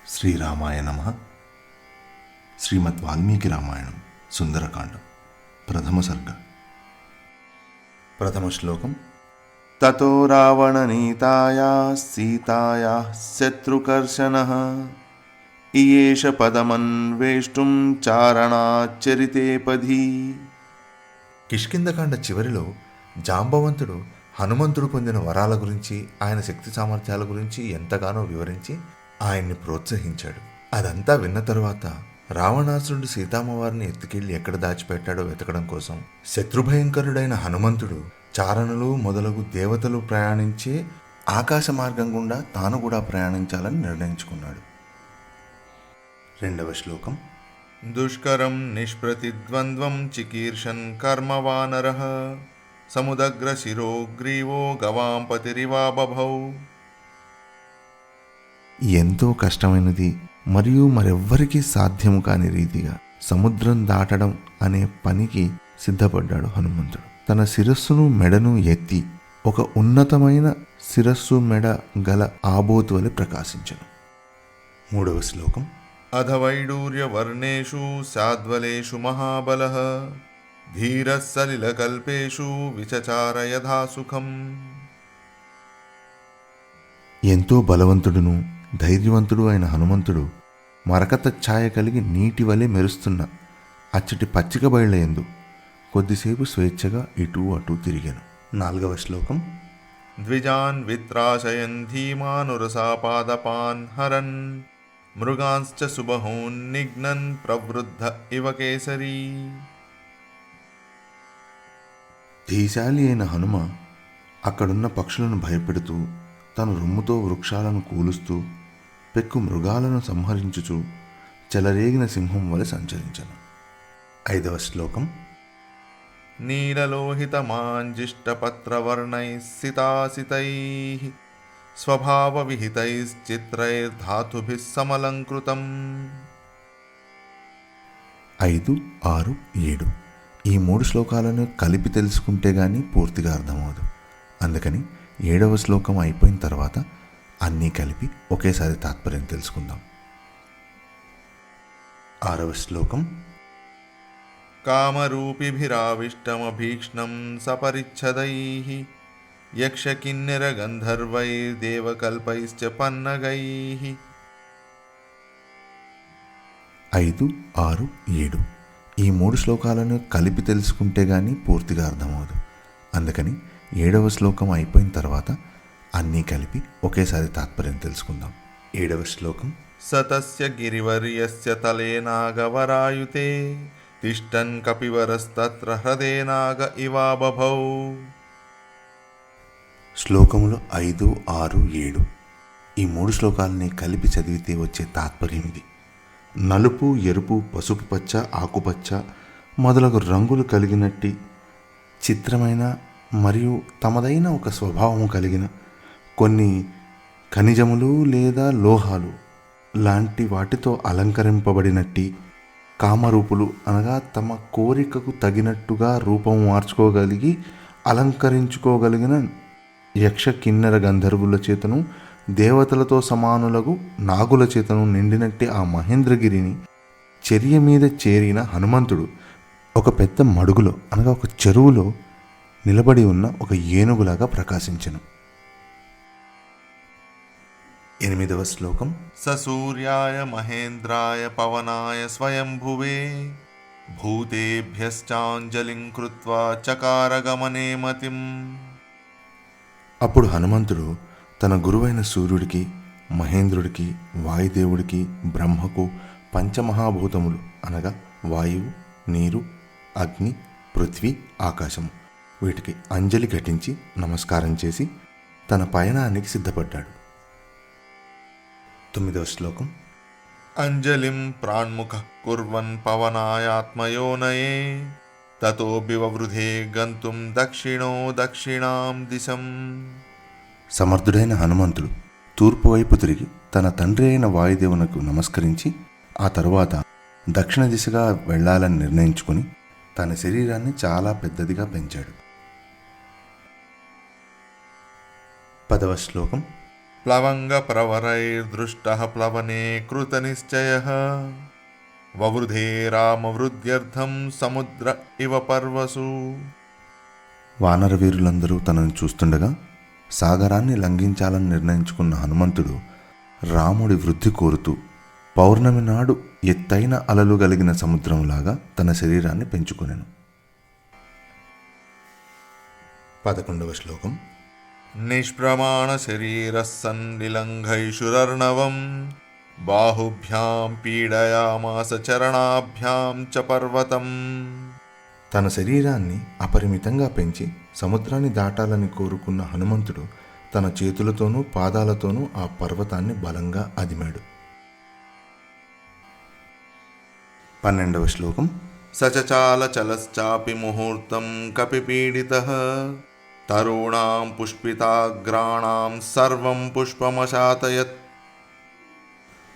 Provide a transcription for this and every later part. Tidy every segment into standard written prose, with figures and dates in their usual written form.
శ్రీరామాయ నమః. శ్రీమద్ వాల్మీకి రామాయణం సుందరకాండం ప్రథమ సర్గ. ప్రథమ శ్లోకం. తతో రావణనీతాయా సీతాయా శత్రుకర్షణః ఇయేష పదమన్వేష్టుం చారణాచరితే పథి. కిష్కింధకాండ చివరిలో జాంబవంతుడు హనుమంతుడు పొందిన వరాల గురించి, ఆయన శక్తి సామర్థ్యాల గురించి ఎంతగానో వివరించి ఆయన్ని ప్రోత్సహించాడు. అదంతా విన్న తరువాత రావణాసురుడు సీతామ్మవారిని ఎత్తుకెళ్లి ఎక్కడ దాచిపెట్టాడో వెతకడం కోసం శత్రుభయంకరుడైన హనుమంతుడు చారణులు మొదలగు దేవతలు ప్రయాణించే ఆకాశ మార్గం గుండా తాను కూడా ప్రయాణించాలని నిర్ణయించుకున్నాడు. రెండవ శ్లోకం. దుష్కరం నిష్ప్రతిద్వంద్వం చికీర్షన్ కర్మవానరః సముదగ్ర శిరోగ్రీవో గవాంపతిరివా బభౌ. ఎంతో కష్టమైనది మరియు మరెవ్వరికీ సాధ్యము కాని రీతిగా సముద్రం దాటడం అనే పనికి సిద్ధపడ్డాడు హనుమంతుడు. తన శిరస్సును మెడను ఎత్తి ఒక ఉన్నతమైన శిరస్సు మెడ గల ఆబోతు వలె ప్రకాశించను. మూడవ శ్లోకం. అధవైడూర్య వర్ణేషు సాద్వలేషు మహాబలః ధీరః సలిలకల్పేషు విచచార యథా సుఖం. ఎంతో బలవంతుడును ధైర్యవంతుడు అయిన హనుమంతుడు మరకత ఛాయ కలిగి నీటి వలె మెరుస్తున్న అచ్చటి పచ్చిక బయళ్ళయందు కొద్దిసేపు స్వేచ్ఛగా ఇటూ అటూ తిరిగాను. నాలుగవ శ్లోకం. ద్విజాన్ విత్రాశయన్ ధీమానురసాపాదపాన్ హరన్ మృగాంశ్చ సుబహూన్ నిఘ్నన్ ప్రవృద్ధ ఇవ కేసరీ. ధీశాలి అయిన హనుమ అక్కడున్న పక్షులను భయపెడుతూ తన రొమ్ముతో వృక్షాలను కూలుస్తూ పెక్కు మృగాలను సంహరించుచు చెలరేగిన సింహం వలె సంచరించను. ఐదవ శ్లోకం. నీలలోహితమాంజిష్టపత్రవర్ణైః స్వభావవిహితైశ్చిత్రైర్ధాతుభిः సమలంకృతం. 5, 6, 7 ఈ 3 శ్లోకాలను కలిపి తెలుసుకుంటే గానీ పూర్తిగా అర్థమవదు. అందుకని 7వ శ్లోకం అయిపోయిన తర్వాత అన్నీ కలిపి ఒకేసారి తాత్పర్యం తెలుసుకుందాం. 6వ శ్లోకం. కామరూపిభిరావిష్టమభీక్ష్ణం సపరిచ్ఛదైః యక్షకిన్నెర గంధర్వైర్దేవకల్పైశ్చ పన్నగైః. 5, 6, 7 ఈ 3 శ్లోకాలను కలిపి తెలుసుకుంటే గానీ పూర్తిగా అర్థమవదు. అందుకని 7వ శ్లోకం అయిపోయిన తర్వాత అన్నీ కలిపి ఒకేసారి తాత్పర్యం తెలుసుకుందాం. 7వ శ్లోకం. సతస్య గిరివర్యస్య తలేనాగవరాయుతే తిష్టన్ కపివరస్తత్ర హృదేనాగ ఇవా బభౌ. శ్లోకములు 5, 6, 7 ఈ 3 శ్లోకాలని కలిపి చదివితే వచ్చే తాత్పర్యం ఇది. నలుపు, ఎరుపు, పసుపు పచ్చ, ఆకుపచ్చ మొదలగు రంగులు కలిగినట్టి చిత్రమైన మరియు తమదైన ఒక స్వభావము కలిగిన కొన్ని ఖనిజములు లేదా లోహాలు లాంటి వాటితో అలంకరింపబడినట్టి కామరూపులు అనగా తమ కోరికకు తగినట్టుగా రూపం మార్చుకోగలిగి అలంకరించుకోగలిగిన యక్ష కిన్నెర గంధర్వుల చేతను దేవతలతో సమానులకు నాగుల చేతను నిండినట్టి ఆ మహేంద్రగిరిని చర్య మీద చేరిన హనుమంతుడు ఒక పెద్ద మడుగులో అనగా ఒక చెరువులో నిలబడి ఉన్న ఒక ఏనుగులాగా ప్రకాశించెను. 8వ శ్లోకం. సూర్యాయ మహేంద్రాయ పవనాయ స్వయంభువే భూతేభ్యశ్చాంజలిం కృత్వా చకార గమనే మతిం. అప్పుడు హనుమంతుడు తన గురువైన సూర్యుడికి, మహేంద్రుడికి, వాయుదేవుడికి, బ్రహ్మకు, పంచమహాభూతములు అనగా వాయువు, నీరు, అగ్ని, పృథ్వీ, ఆకాశము వీటికి అంజలి ఘటించి నమస్కారం చేసి తన పయనానికి సిద్ధపడ్డాడు. 9వ శ్లోకం. అంజలిం ప్రాణ్ముఖ కుర్వన్ పవనాయాత్మయోనయే తతో బివవృధే గంతుం దక్షిణో దక్షిణాం దిశం. సమర్థుడైన హనుమంతుడు తూర్పు వైపు తిరిగి తన తండ్రి అయిన వాయుదేవునకు నమస్కరించి ఆ తరువాత దక్షిణ దిశగా వెళ్లాలని నిర్ణయించుకుని తన శరీరాన్ని చాలా పెద్దదిగా పెంచాడు. 10వ శ్లోకం. ప్లవంగప్రవరైర్దృష్టః ప్లవనే కృతనిశ్చయః వవృధే రామవృద్ధ్యర్థం సముద్ర ఇవ పర్వసు. వానర వీరులందరూ తనను చూస్తుండగా సాగరాన్ని లంఘించాలని నిర్ణయించుకున్న హనుమంతుడు రాముడి వృద్ధి కోరుతూ పౌర్ణమి నాడు ఎత్తైన అలలు కలిగిన సముద్రంలాగా తన శరీరాన్ని పెంచుకొనెను. 11వ శ్లోకం. నిష్ప్రమాణ శరీరస్సన్ నిలంఘైషురర్ణవం బాహుభ్యాం పీడయామాస చరణాభ్యాం చ పర్వతం. తన శరీరాన్ని అపరిమితంగా పెంచి సముద్రాన్ని దాటాలని కోరుకున్న హనుమంతుడు తన చేతులతోనూ పాదాలతోనూ ఆ పర్వతాన్ని బలంగా అదిమాడు. 12వ శ్లోకం. సచచాల చలశ్చాపి ముహూర్తం కపిపీడితః తరుణాం పుష్పితాగ్రాణాం సర్వం పుష్పమశాతయత్.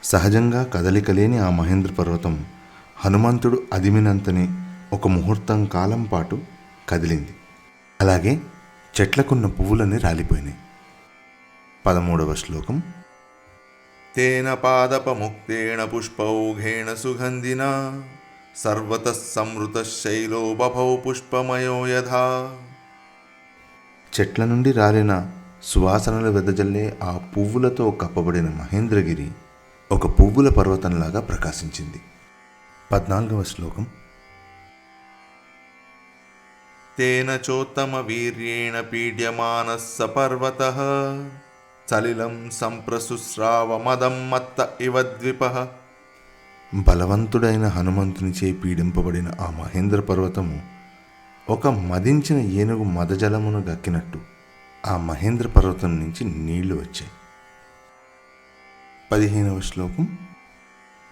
సహజంగా కదలికలేని ఆ మహేంద్ర పర్వతం హనుమంతుడు అదిమినంతనే ఒక ముహూర్తం కాలం పాటు కదిలింది. అలాగే చెట్లకున్న పువ్వులన్నీ రాలిపోయినాయి. 13వ శ్లోకం. తేన పాదపముక్తేన పుష్పౌఘేణ సుగంధినా సర్వతః సంవృతశైలో బభౌ పుష్పమయో యథా. చెట్ల నుండి రాలిన సువాసనలు వెదజల్లే ఆ పువ్వులతో కప్పబడిన మహేంద్రగిరి ఒక పువ్వుల పర్వతంలాగా ప్రకాశించింది. 14వ శ్లోకం. తేన చోత్తమ వీర్యేణ పీడ్యమానః స పర్వతః సలిలం సంప్రసుస్రావ మదం మత్త ఇవ ద్విపః. బలవంతుడైన హనుమంతునిచే పీడింపబడిన ఆ మహేంద్ర పర్వతము ఒక మదించిన ఏనుగు మదజలమును గక్కినట్టు ఆ మహేంద్ర పర్వతం నుంచి నీళ్లు వచ్చాయి. 15వ శ్లోకం.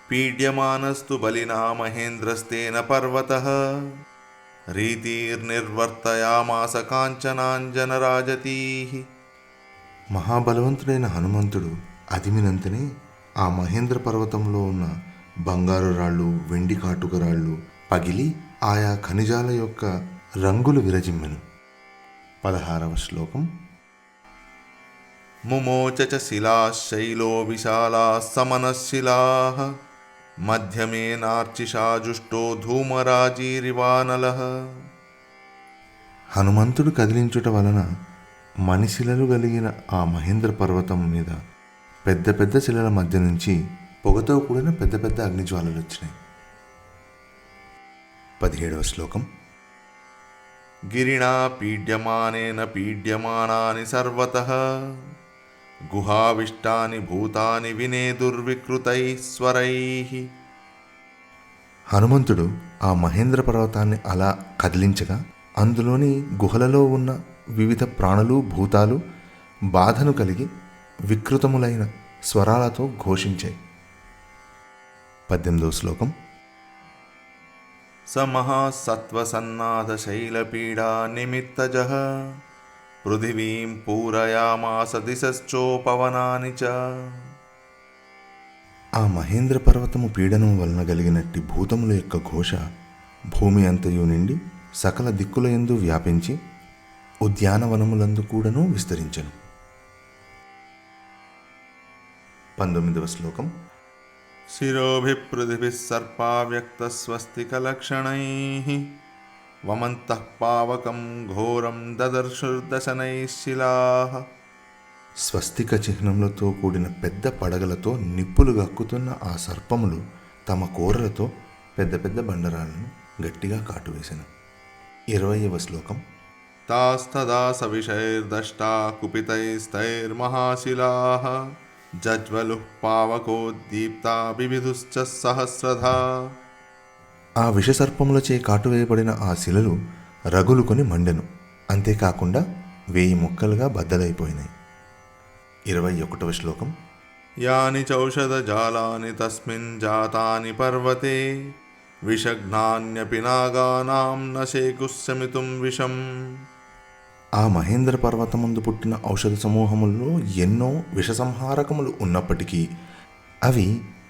పీడ్యమానస్తు బలినా మహేంద్రస్తేన పర్వతః రీతిర్నిర్వర్తయామాస కాంచనాంజనరాజతీః. మహాబలవంతుడైన హనుమంతుడు అదిమినంతనే ఆ మహేంద్ర పర్వతంలో ఉన్న బంగారు రాళ్ళు, వెండి కాటుక రాళ్ళు పగిలి ఆయా ఖనిజాల యొక్క రంగులు విరజిమ్మెను. 16వ శ్లోకం. ముమోచ చ శిలాశైలో విశాలా సమనశిలాః మధ్యమే నార్చిషాజుష్టో ధూమరాజీరివానలః. హనుమంతుడు కదిలించుట వలన మణిశిలలు కలిగిన ఆ మహేంద్ర పర్వతం మీద పెద్ద పెద్ద శిలల మధ్య నుంచి పొగతో కూడిన పెద్ద పెద్ద అగ్నిజ్వాలలు వచ్చినాయి. 17వ శ్లోకం. గిరిణా పీడ్యమానేన పీడ్యమానాని సర్వతః గుహావిష్టాని భూతాని వినేదుర్వికృతైస్వరైః. హనుమంతుడు ఆ మహేంద్ర పర్వతాన్ని అలా కదిలించగా అందులోని గుహలలో ఉన్న వివిధ ప్రాణులు, భూతాలు బాధను కలిగి వికృతములైన స్వరాలతో ఘోషించాయి. 18వ శ్లోకం. స మహాసత్వసన్నాథ శైలపీడా నిమిత్తజః పృథివీం పూరయామాస దిశశ్చోపవనాని చ. ఆ మహేంద్ర పర్వతము పీడనం వలన కలిగినట్టి భూతముల యొక్క ఘోష భూమి అంతయు నిండి సకల దిక్కుల యందు వ్యాపించి ఉద్యానవనములందు కూడాను విస్తరించెను. 19వ శ్లోకం. శిరోభిపృథిభిః సర్పా వ్యక్తస్వస్తికలక్షణైః వమంతః పావకం ఘోరం దదర్శుర్దశనైః శిలాః. స్వస్తిక చిహ్నములతో కూడిన పెద్ద పడగలతో నిప్పులు గక్కుతున్న ఆ సర్పములు తమ కోరలతో పెద్ద పెద్ద బండరాలను గట్టిగా కాటువేసెను. 20వ శ్లోకం. తాస్తదా సవిషైర్దష్టా కుపితైస్తైర్మహాశిలాః జజ్వలుః పావకోద్దీప్తా బిభిదుశ్చ సహస్రధా. ఆ విషసర్పములచే కాటువేయబడిన ఆ శిలలు రగులుకొని మండెను. అంతేకాకుండా 1000 ముక్కలుగా బద్దలైపోయినాయి. 21వ శ్లోకం. యాని చౌషధజాలాని తస్మిన్ జాతాని పర్వతే విషఘ్నాన్యపి నాగానాం నశేకుశమితుం విషం. ఆ మహేంద్ర పర్వతముందు పుట్టిన ఔషధ సమూహముల్లో ఎన్నో విషసంహారకములు ఉన్నప్పటికీ అవి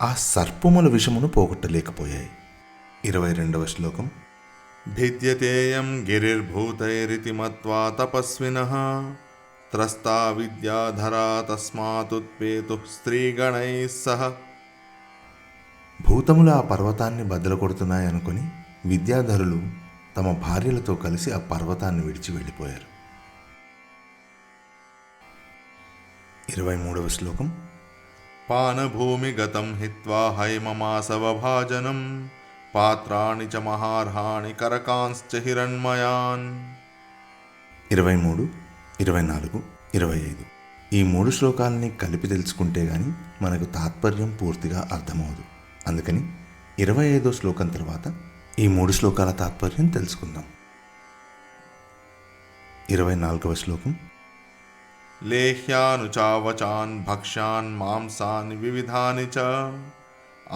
ఆ సర్పముల విషమును పోగొట్టలేకపోయాయి. 22వ శ్లోకం. భిద్యతేయం గిరిర్భూతైరితి మత్వా తపస్వినః త్రస్తా విద్యాధరా తస్మాతుత్పేతు స్త్రీగణై సహ. భూతములు ఆ పర్వతాన్ని బద్దలు కొడుతున్నాయనుకుని విద్యాధరులు తమ భార్యలతో కలిసి ఆ పర్వతాన్ని విడిచి వెళ్ళిపోయారు. 23వ శ్లోకం. పానభూమి గతం హిత్వా హైమమాసవభాజనం పాత్రాణి చ మహార్హాణి కరకాంశ్చ హిరణ్మయాన్. 23, 24, 25 ఈ 3 శ్లోకాలని కలిపి తెలుసుకుంటే గాని మనకు తాత్పర్యం పూర్తిగా అర్థమవుదు. అందుకని 25వ శ్లోకం తర్వాత ఈ 3 శ్లోకాల తాత్పర్యం తెలుసుకుందాం. 24వ శ్లోకం. లేహ్యానుచావచాన్ భక్ష్యాన్ మాంసాని వివిధాని చ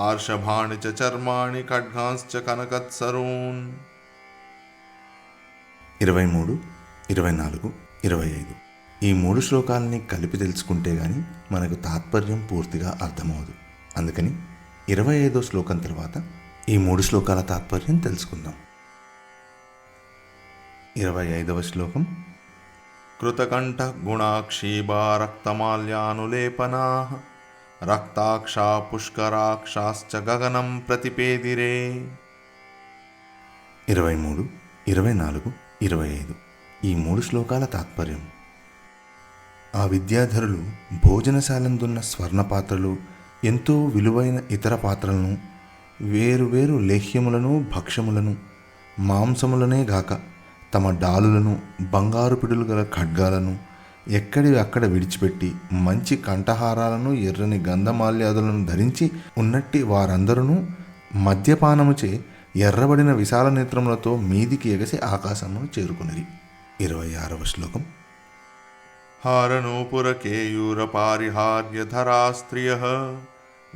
ఆర్షభాణి చ చర్మాణి ఖడ్గాంశ్చ కనకత్సరూన్. 23, 24, 25 ఈ 3 శ్లోకాలని కలిపి తెలుసుకుంటే గాని మనకు తాత్పర్యం పూర్తిగా అర్థమవుదు. అందుకని 25వ శ్లోకం తర్వాత ఈ 3 శ్లోకాల తాత్పర్యం తెలుసుకుందాం. 25వ శ్లోకం. కృతకంఠ గుణాక్షీబా రక్తమాల్యానులేపనా రక్తాక్షా పుష్కరాక్షాశ్చ గగనం ప్రతిపేదిరే. 23, 24, 25 ఈ 3 శ్లోకాల తాత్పర్యం. ఆ విద్యాధరులు భోజనశాలందున్న స్వర్ణపాత్రలు, ఎంతో విలువైన ఇతర పాత్రలను, వేరువేరు లేహ్యములను, భక్ష్యములను, మాంసములనే గాక తమ డాలులను, బంగారు పిడులు గల ఖడ్గాలను ఎక్కడివి అక్కడ విడిచిపెట్టి మంచి కంఠహారాలను, ఎర్రని గంధమాల్యాదులను ధరించి ఉన్నట్టి వారందరూ మద్యపానముచే ఎర్రబడిన విశాల నేత్రములతో మీదికి ఎగసి ఆకాశమును చేరుకునిరి. 26వ శ్లోకం. హారనూపురకేయూర పారిహార్యధరా స్త్రియః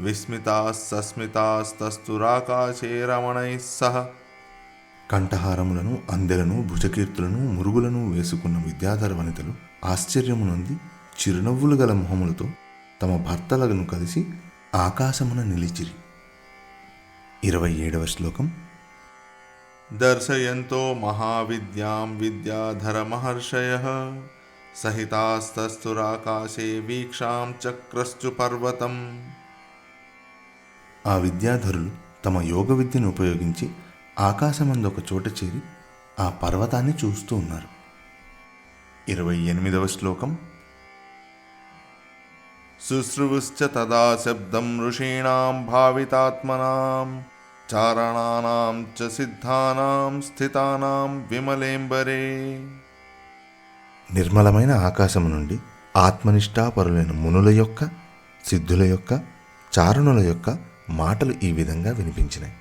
విస్మితాస్తస్మితాస్తస్తురాకాశే రమణైః సహ. కంఠహారములను, అందెలను, భుజకీర్తులను, మురుగులను వేసుకున్న విద్యాధర వనితలు ఆశ్చర్యమునంది చిరునవ్వులు గల మొహములతో తమ భర్తలను కలిసి ఆకాశమున నిలిచిరి. 27వ శ్లోకం. దర్శయంతో మహావిద్యాం విద్యాధర మహర్షయః సహితాస్తస్తురాకాశే వీక్షాం చక్రశ్చు పర్వతం. ఆ విద్యాధరులు తమ యోగ విద్యను ఉపయోగించి ఆకాశమందు ఒక చోట చేరి ఆ పర్వతాన్ని చూస్తూ ఉన్నారు. 28వ శ్లోకం. శుశ్రువుశ్చ తదా శబ్దం ఋషీణాం భావితాత్మనాం చారణానాం చ సిద్ధానాం స్థితానాం విమలేంబరే. నిర్మలమైన ఆకాశము నుండి ఆత్మనిష్టాపరులైన మునుల యొక్క, సిద్ధుల యొక్క, చారణుల యొక్క మాటలు ఈ విధంగా వినిపించినాయి.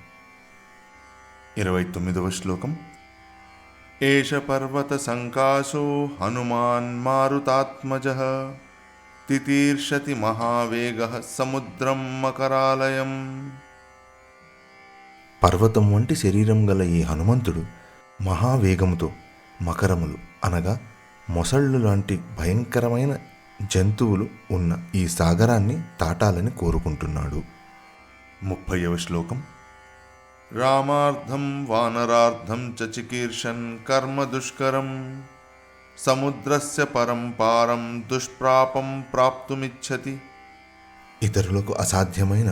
29వ శ్లోకం. ఏష పర్వత సంకాశో హనుమాన్ మారుతాత్మజః తితీర్షతి మహావేగః సముద్రం మకరాలయం. పర్వతం వంటి శరీరం గల ఈ హనుమంతుడు మహావేగముతో మకరములు అనగా మొసళ్ళు లాంటి భయంకరమైన జంతువులు ఉన్న ఈ సాగరాన్ని దాటాలని కోరుకుంటున్నాడు. 30వ శ్లోకం. రామార్థం వానరార్థం చ చికీర్షన్ కర్మ దుష్కరం సముద్రస్య పరం పారం దుష్ప్రాపం ప్రాప్తుమిచ్చతి. ఇతరులకు అసాధ్యమైన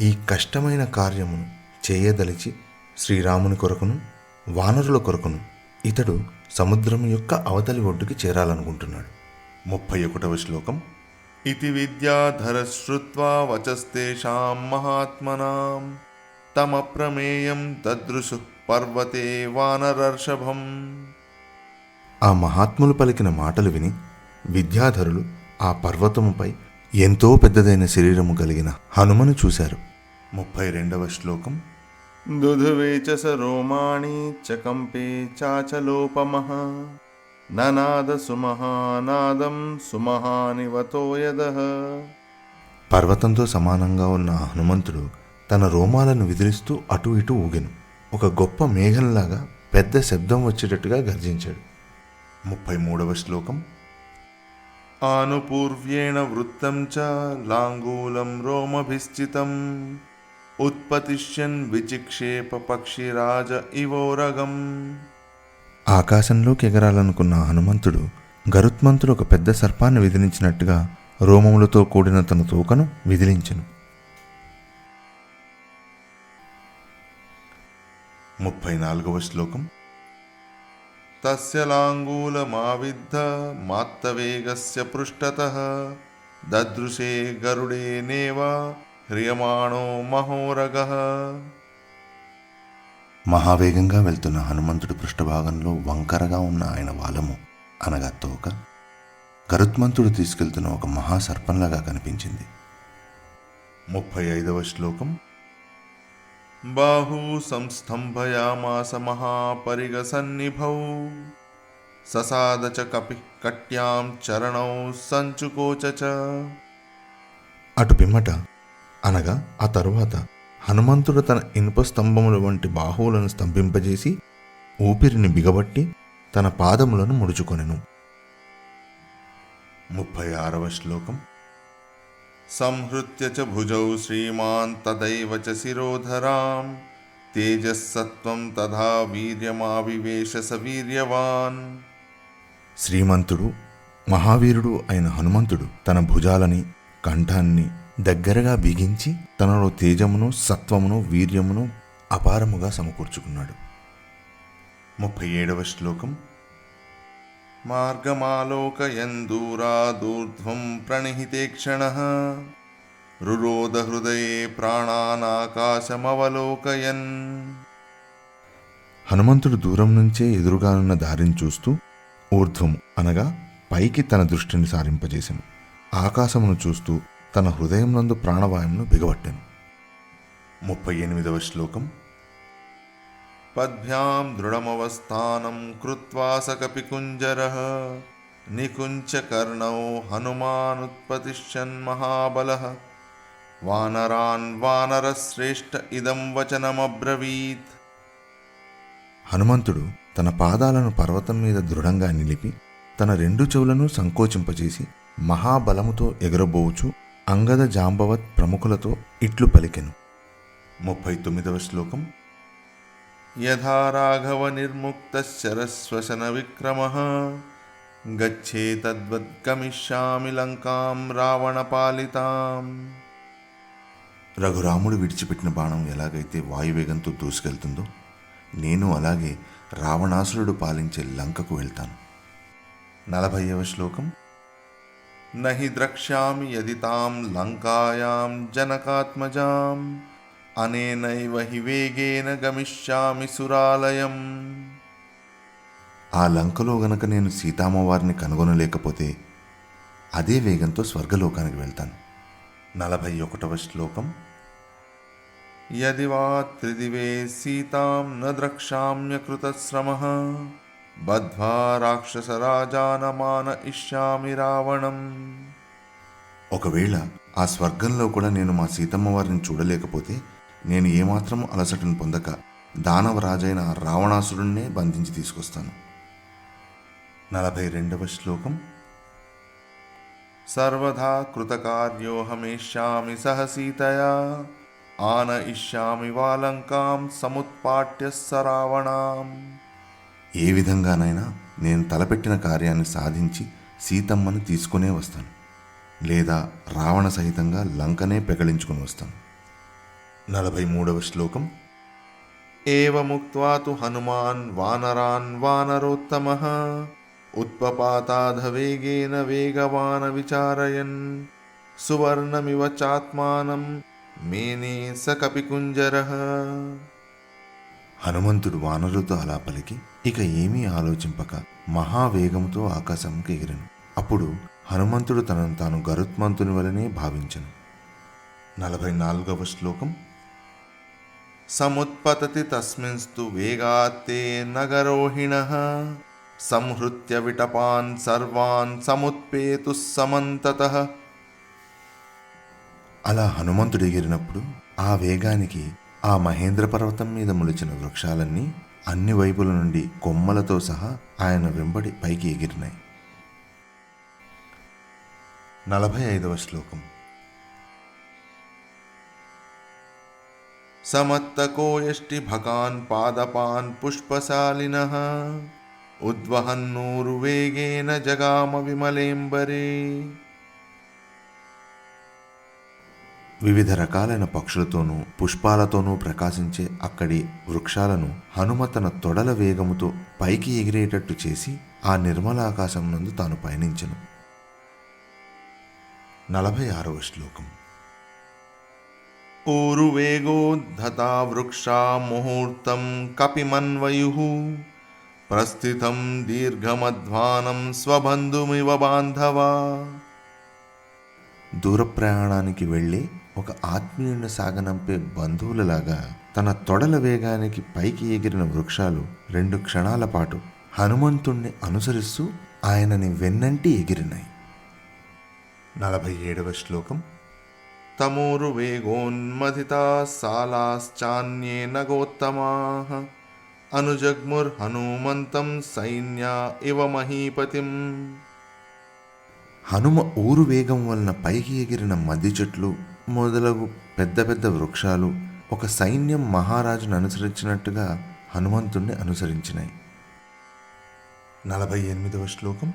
ఈ కష్టమైన కార్యమును చేయదలిచి శ్రీరాముని కొరకును, వానరుల కొరకును ఇతడు సముద్రం యొక్క అవతలి ఒడ్డుకి చేరాలనుకుంటున్నాడు. 31వ శ్లోకం. ఇతి విద్యాధర శ్రుత్వా వచస్తేషాం మహాత్మనాం తమ ప్రమేయం దదృశు పర్వతే వానరర్షభం. ఆ మహాత్ములు పలికిన మాటలు విని విద్యాధరులు ఆ పర్వతముపై ఎంతో పెద్దదైన శరీరము కలిగిన హనుమను చూశారు. 32వ శ్లోకం. దుధువేచ స రోమాణి చ కంపే చాచలోపమః ననాద సుమహానాదం సుమహానివతోయదః. పర్వతంతో సమానంగా ఉన్న హనుమంతుడు తన రోమాలను విదిలిస్తూ అటు ఇటు ఊగెను. ఒక గొప్ప మేఘంలాగా పెద్ద శబ్దం వచ్చేటట్టుగా గర్జించాడు. 33వ శ్లోకం. ఆనుపూర్వ్యేణ వృత్తం చ లాంగూలం రోమభిశ్చితం ఉత్పతిష్యన్ విచిక్షేప పక్షిరాజ ఇవోరగం. ఆకాశంలోకి ఎగరాలనుకున్న హనుమంతుడు గరుత్మంతుడు ఒక పెద్ద సర్పాన్ని విదిలించినట్టుగా రోమములతో కూడిన తన తోకను విదిలించెను. 34వ శ్లోకం. తస్య లాంగూలమావిద్ధ మాత్తవేగస్య పృష్ఠతః దదృశే గరుడేనేవ హ్రియమాణో మహోరగః. మహావేగంగా వెళ్తున్న హనుమంతుడి పృష్ఠభాగంలో వంకరగా ఉన్న ఆయన వాలము అనగా తోక గరుత్మంతుడు తీసుకెళ్తున్న ఒక మహాసర్పంలాగా కనిపించింది. 35వ శ్లోకం. బాహూ సంస్థంభయామాస మహాపరిగ సన్నిభౌ ససాద చ కపి కట్యాం చరణౌ సంచుకోచ. అటు పిమ్మట అనగా ఆ తరువాత హనుమంతుడు తన ఇనుప స్తంభముల వంటి బాహువులను స్తంభింపజేసి ఊపిరిని బిగబట్టి తన పాదములను ముడుచుకొనెను. 36వ శ్లోకం. సంహృత్య చ భుజౌ శ్రీమాన్ తదైవ చ శిరోధరాం తేజస్సత్వం తథా వీర్యమావివేశ సవీర్యవాన్. శ్రీమంతుడు మహావీరుడు అయిన హనుమంతుడు తన భుజాలని కంఠాన్ని దగ్గరగా బిగించి తనలో తేజమును సత్వమును వీర్యమును అపారముగా సమకూర్చుకున్నాడు. 37వ శ్లోకం. మార్గమాలోకయందూరాదూర్ధ్వం ప్రణిహితేక్షణః రురోధ హృదయే ప్రాణానాకాశమవలోకయన్. హనుమంతుడు దూరం నుంచే ఎదురుగానున్న దారిని చూస్తూ ఊర్ధ్వం అనగా పైకి తన దృష్టిని సారింపజేసెను. ఆకాశమును చూస్తూ తన హృదయం నందు ప్రాణవాయువును బిగబట్టెను. 38వ శ్లోకం. పద్భ్యాం దృఢమవస్థానం కృత్వా సకపికుంజరః నికుంచ కర్ణౌ హనుమానుత్పతిష్యన్ మహాబలః వానరాన్ వానరశ్రేష్ఠ ఇదం వచనమబ్రవీత్. హనుమంతుడు తన పాదాలను పర్వతం మీద దృఢంగా నిలిపి తన రెండు చెవులను సంకోచింపజేసి మహాబలముతో ఎగరబోవుచు అంగద జాంబవత్ ప్రముఖులతో ఇట్లు పలికెను. 39వ శ్లోకం. యథా రాఘవ నిర్ముక్త శరశ్వసన విక్రమః గచ్చేతద్వద్ గమిష్యామి లంకాం రావణ పాలితాం. రఘురాముడు విడిచిపెట్టిన బాణం ఎలాగైతే వాయువేగంతో దూసుకెళ్తుందో నేను అలాగే రావణాసురుడు పాలించే లంకకు వెళ్తాను. 40వ శ్లోకం. నహి ద్రక్ష్యామి యది తాం లంకాయాం జనకాత్మజాం అనేనైవ హి వేగేన గమిష్యామి సురాలయం. ఆ లంకలో గనక నేను సీతామ్మవారిని కనుగొనలేకపోతే అదే వేగంతో స్వర్గలోకానికి వెళ్తాను. 41వ శ్లోకం. యది వా త్రిదివే సీతాం న ద్రక్ష్యామ్యకృతశ్రమః బద్ధ్వా రాక్షసరాజానమాన ఇష్యామి రావణం. ఒకవేళ ఆ స్వర్గంలో కూడా నేను మా సీతమ్మ వారిని చూడలేకపోతే నేను ఏమాత్రం అలసటను పొందక దానవరాజైన రావణాసురుణ్ణే బంధించి తీసుకొస్తాను. 42వ శ్లోకం. సర్వదా కృతకార్యోహమేష్యామి సహ సీతయా ఆన ఇష్యామి వాలంకాం సముత్పాట్య సరావణాం. ఏ విధంగానైనా నేను తలపెట్టిన కార్యాన్ని సాధించి సీతమ్మను తీసుకునే వస్తాను, లేదా రావణ సహితంగా లంకనే పెకలించుకుని వస్తాను. 43వ శ్లోకం. ఏవముక్త్వా తు హనుమాన్ వానరాన్ వానరోత్తమః ఉత్పపాతాధ వేగేన వేగవాన్ విచారయన్ సువర్ణమివ చాత్మానం మేనే స కపికుంజరః. హనుమంతుడు వానరులతో అలా పలికి ఇక ఏమీ ఆలోచింపక మహావేగంతో ఆకాశంకి ఎగిరెను. అప్పుడు హనుమంతుడు తనను తాను గరుత్మంతుని వలనే భావించెను. 44వ శ్లోకం. సముత్పతతి తస్మిన్స్తు వేగాత్తే నగరోహిణః సంహృత్య విటపాన్ సర్వాన్ సముత్పేతు సమంతతః. అలా హనుమంతుడు ఎగిరినప్పుడు ఆ వేగానికి ఆ మహేంద్ర పర్వతం మీద మొలిచిన వృక్షాలన్నీ అన్ని వైపుల నుండి కొమ్మలతో సహా ఆయన వెంబడి పైకి ఎగిరినాయి. 45వ శ్లోకం. సమత్తకోయష్టి భకాన్ పాదపాన్ పుష్పశాలినః ఉద్వహన్నూరువేగేన జగామ విమలేంబరే. వివిధ రకాలైన పక్షులతోనూ పుష్పాలతోనూ ప్రకాశించే అక్కడి వృక్షాలను హనుమ తన తొడల వేగముతో పైకి ఎగిరేటట్టు చేసి ఆ నిర్మల ఆకాశం నందు తాను పయనించెను. 46వ శ్లోకం. ఊరువేగోద్ధతా వృక్షా ముహూర్తం కపిమన్వయుః ప్రస్థితం దీర్ఘమధ్వానం స్వబంధుమివ బాంధవా. దూర ప్రయాణానికి వెళ్ళి ఒక ఆత్మీయుని సాగనంపే బంధువులలాగా తన తొడల వేగానికి పైకి ఎగిరిన వృక్షాలు 2 క్షణాల పాటు హనుమంతుణ్ణి అనుసరిస్తూ ఆయనని వెన్నంటి ఎగిరినాయి. 47వ శ్లోకం. తమూరు వేగోన్మథితా సాలాశ్చాన్యేన గోత్తమాః అనుజగ్ముర్హనుమంతం సైన్యా ఇవ మహీపతిం. హనుమ ఊరు వేగం వలన పైకి ఎగిరిన మద్ది చెట్లు మొదలగు పెద్ద పెద్ద వృక్షాలు ఒక సైన్యం మహారాజును అనుసరించినట్టుగా హనుమంతుణ్ణి అనుసరించినాయి. 48వ శ్లోకం.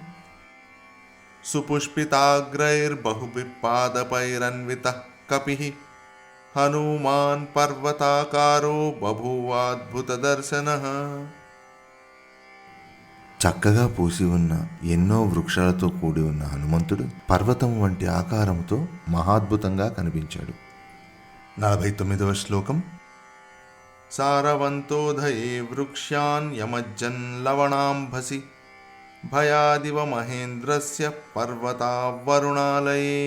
సుపుష్పితాగ్రైర్బహుభిపాదపైరన్వితః కపిః హనుమాన్ పర్వతాకారో బభూవాద్భుత దర్శనః. చక్కగా పూసి ఉన్న ఎన్నో వృక్షాలతో కూడి ఉన్న హనుమంతుడు పర్వతం వంటి ఆకారంతో మహాద్భుతంగా కనిపించాడు. 49వ శ్లోకం. సారవంతోధయే వృక్ష్యాన్ యమజ్జన్ లవణాంభసి భయాదివ మహేంద్రస్య పర్వతా వరుణాలయే.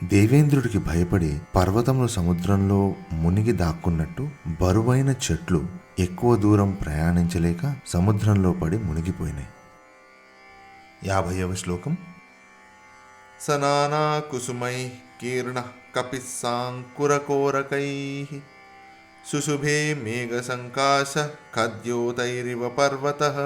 దేవేంద్రుడికి భయపడి పర్వతములు సముద్రంలో మునిగి దాక్కున్నట్టు బరువైన చెట్లు ఎక్కువ దూరం ప్రయాణించలేక సముద్రంలో పడి మునిగిపోయినాయి. 50వ శ్లోకం. సనానా కుసుమై కీర్ణ కపిస్సాంకురకోరకైః సుశుభే మేఘ సంకాశ ఖద్యోతైరివ పర్వతః.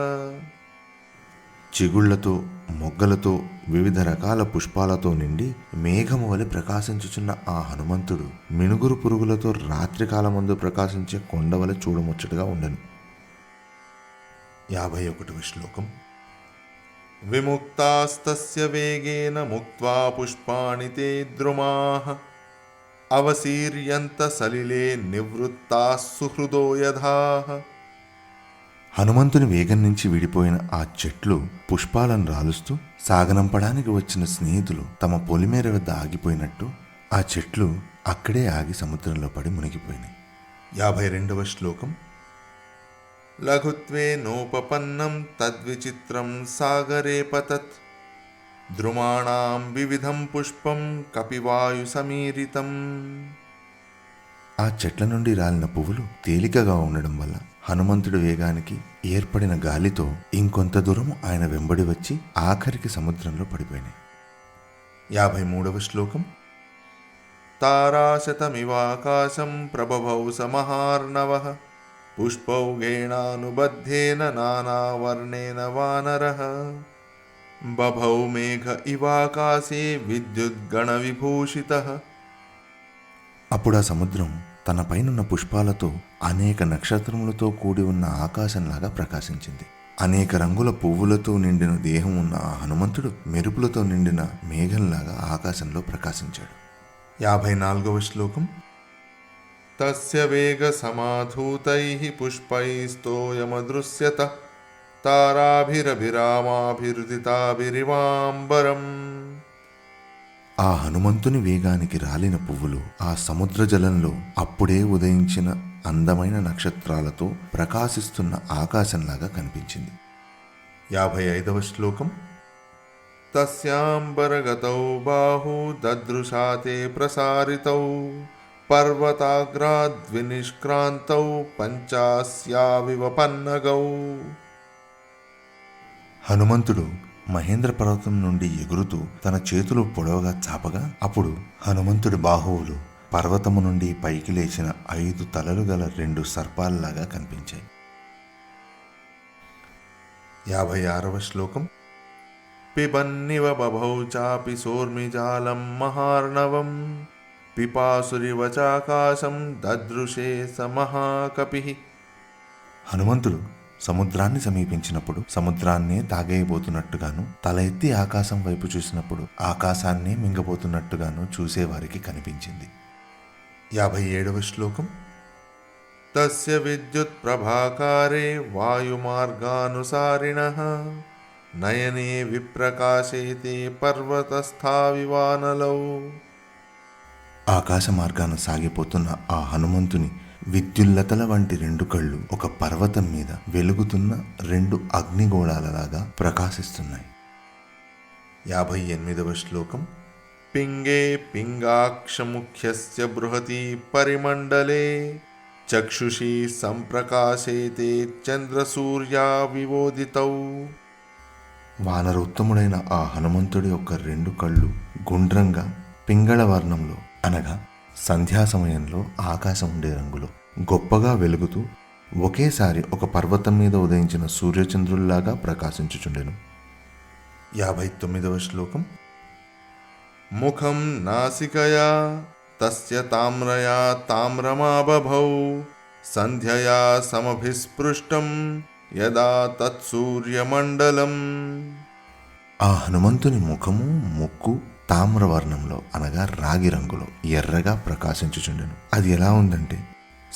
చిగుళ్లతో మొగ్గలతో వివిధ రకాల పుష్పాలతో నిండి మేఘము వలె ప్రకాశించుచున్న ఆ హనుమంతుడు మినుగురు పురుగులతో రాత్రికాలమందు ప్రకాశించే కొండవలె చూడముచ్చటగా ఉండెను. 51వ శ్లోకం. విముక్తాస్తస్య వేగేన ముక్త్వా పుష్పాణి తే ద్రుమాః అవసీర్యంత సలిలే నివృత్తాః సుహృదో యథాః. హనుమంతుని వేగం నుంచి విడిపోయిన ఆ చెట్లు పుష్పాలను రాలుస్తూ సాగనంపడానికి వచ్చిన స్నేహితులు తమ పొలిమేర వద్ద ఆగిపోయినట్టు ఆ చెట్లు అక్కడే ఆగి సముద్రంలో పడి మునిగిపోయినాయి. 52వ శ్లోకం. లఘుత్వే నోపపన్నం తద్విచిత్రం సాగరే పతత్ ద్రుమాణాం వివిధం పుష్పం కపివాయు సమీరితం. ఆ చెట్ల నుండి రాలిన పువ్వులు తేలికగా ఉండడం వల్ల హనుమంతుడి వేగానికి ఏర్పడిన గాలితో ఇంకొంత దూరం ఆయన వెంబడి వచ్చి ఆఖరికి సముద్రంలో పడిపోయినాయి. 53వ శ్లోకం. తారాశతమివాకాశం ప్రభవౌ సమహార్ణవః పుష్పౌగేణానుబద్ధేన నానావర్ణేన వానరః బభౌ మేఘ ఇవాకాశే విద్యుద్గణ విభూషితః. అప్పుడు ఆ సముద్రం తన పైనున్న పుష్పాలతో అనేక నక్షత్రములతో కూడి ఉన్న ఆకాశంలాగా ప్రకాశించింది. అనేక రంగుల పువ్వులతో నిండిన దేహం ఉన్న ఆ హనుమంతుడు మెరుపులతో నిండిన మేఘంలాగా ఆకాశంలో ప్రకాశించాడు. 54వ శ్లోకం. తస్య వేగ సమాధూతైః పుష్పైస్తోయమదృశ్యత తారాభిరభిరామాభిరుదితాభిరివాంబరం. ఆ హనుమంతుని వేగానికి రాలిన పువ్వులు ఆ సముద్ర జలంలో అప్పుడే ఉదయించిన అందమైన నక్షత్రాలతో ప్రకాశిస్తున్న ఆకాశంలాగా కనిపించింది. 55వ శ్లోకం. తస్యాంబరగతౌ బాహు దదృశాతే ప్రసారితౌ పర్వతాగ్రాద్వినిష్క్రాంతౌ పంచాస్యావివ పన్నగౌ. హనుమంతుడు మహేంద్ర పర్వతం నుండి ఎగురుతూ తన చేతులు పొడవుగా చాపగా అప్పుడు హనుమంతుడి బాహువులు పర్వతము నుండి పైకి లేచిన 5 తలలు గల 2 సర్పాల్లాగా కనిపించాయి. 56వ శ్లోకం. పిబన్నివ బభౌ చాపి సోర్మిజాలం మహార్ణవం పిపాసురివచాకాశం దదృశే స మహాకపిః. హనుమంతుడు సముద్రాన్ని సమీపించినప్పుడు సముద్రాన్నే తాగేయబోతున్నట్టుగాను, తల ఎత్తి ఆకాశం వైపు చూసినప్పుడు ఆకాశాన్నే మింగబోతున్నట్టుగాను చూసేవారికి కనిపించింది. 57వ శ్లోకం. తస్య విద్యుత్ ప్రభాకారే వాయుమార్గానుసారిణః నయనే విప్రకాశేతే పర్వతస్థా వివానలౌ. ఆకాశ మార్గాన సాగిపోతున్న ఆ హనుమంతుని విద్యుల్లతల వంటి రెండు కళ్ళు ఒక పర్వతం మీద వెలుగుతున్న రెండు అగ్నిగోళాలలాగా ప్రకాశిస్తున్నాయి. 58వ శ్లోకం. పింగే పింగాక్షముఖ్యస్య బృహతి పరిమండలే చక్షుషి సంప్రకాశేతే చంద్రసూర్యా వివోదితౌ. వానరోత్తముడైన ఆ హనుమంతుడి యొక్క రెండు కళ్ళు గుండ్రంగా పింగళ వర్ణంలో అనగా సంధ్యా సమయంలో ఆకాశం ఉండే రంగులో గొప్పగా వెలుగుతూ ఒకేసారి ఒక పర్వతం మీద ఉదయించిన సూర్యచంద్రుల్లాగా ప్రకాశించుచుండెను. 59వ శ్లోకం. ముఖం నాసికయా తస్య తామ్రయా తామ్రమాబభౌ సంధ్యయా సమభిస్పృష్టం యదా తత్సూర్యమండలం. ఆ హనుమంతుని ముఖము ముక్కు తామ్రవర్ణంలో అనగా రాగి రంగులో ఎర్రగా ప్రకాశించుచుండెను. అది ఎలా ఉందంటే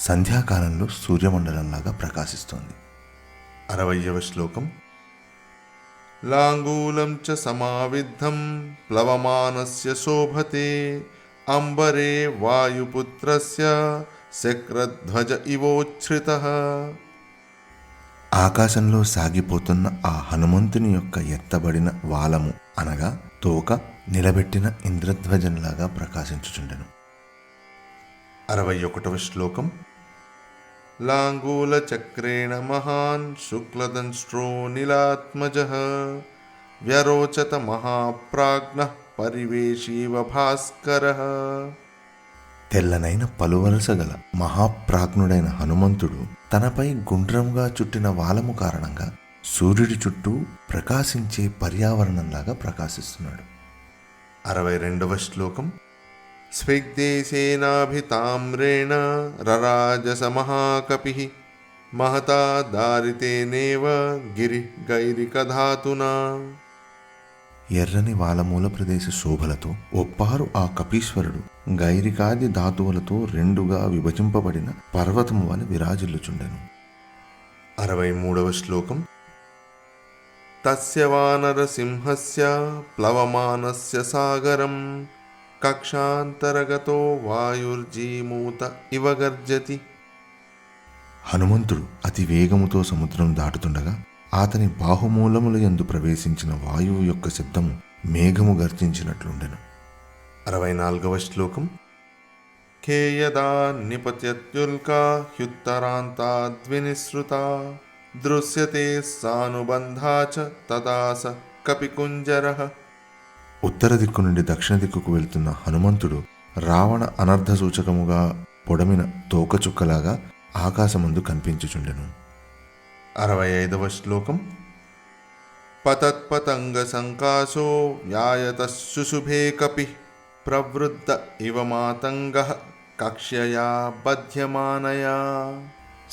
సంధ్యాకాలంలో సూర్యమండలంలాగా ప్రకాశిస్తోంది. 60వ శ్లోకం. లాంగూలం చ సమావిద్ధం ప్లవమానస్య శోభతే అంబరే వాయుపుత్రస్య శక్రధ్వజ ఇవోచ్ఛ్రితః. ఆకాశంలో సాగిపోతున్న ఆ హనుమంతుని యొక్క ఎత్తబడిన వాలము అనగా తోక నిలబెట్టిన ఇంద్రధ్వజంలాగా ప్రకాశించుచుండెను. 61వ శ్లోకం. లాంగూల చక్రేణ మహాన్ శుక్లదంష్ట్రో నీలాత్మజః వ్యరోచత మహాప్రాజ్ఞః పరివేశీవ భాస్కరః. తెల్లనైన పలువరస గల మహాప్రాజ్ఞుడైన హనుమంతుడు తనపై గుండ్రంగా చుట్టిన వాలము కారణంగా సూర్యుడి చుట్టూ ప్రకాశించే పర్యావరణంలాగా ప్రకాశిస్తున్నాడు. 62వ శ్లోకం. స్విగ్దేశేనాభితామ్రేణ రరాజస మహాకపిః మహతా దారితేనేవ గిరి గైరికధాతునా. ఎర్రని వాలమూల ప్రదేశ శోభలతో ఒప్పారు ఆ కపీశ్వరుడు గైరికాది ధాతువులతో రెండుగా విభజింపబడిన పర్వతము వలె విరాజిల్లుచుండెను. 63వ శ్లోకం. తస్య వానరసింహస్య ప్లవమానస్య సాగరం కక్షాంతరగతో వాయుర్జీమూత ఇవ గర్జతి. హనుమంతుడు అతి వేగముతో సముద్రం దాటుతుండగా అతని బాహుమూలముల యందు ప్రవేశించిన వాయువు యొక్క శబ్దము మేఘము గర్జించినట్లుండెను. 64వ శ్లోకం. ఖేయదా నిపత్యుల్కా హ్యుత్తరాంతాద్వినిసృతా దృశ్యతే సానుబంధా చ తదాస కపికుంజరః. ఉత్తర దిక్కు నుండి దక్షిణ దిక్కుకు వెళ్తున్న హనుమంతుడు రావణ అనర్ధ సూచకముగా పొడమిన తోకచుక్కలాగా ఆకాశమందు కనిపించుచుండెను. 65వ శ్లోకం. పతత్పతంగ సంకాశో వ్యాయతశుశుభే కపి ప్రవృద్ధ ఇవ మాతంగః కక్ష్యయా బధ్యమానయా.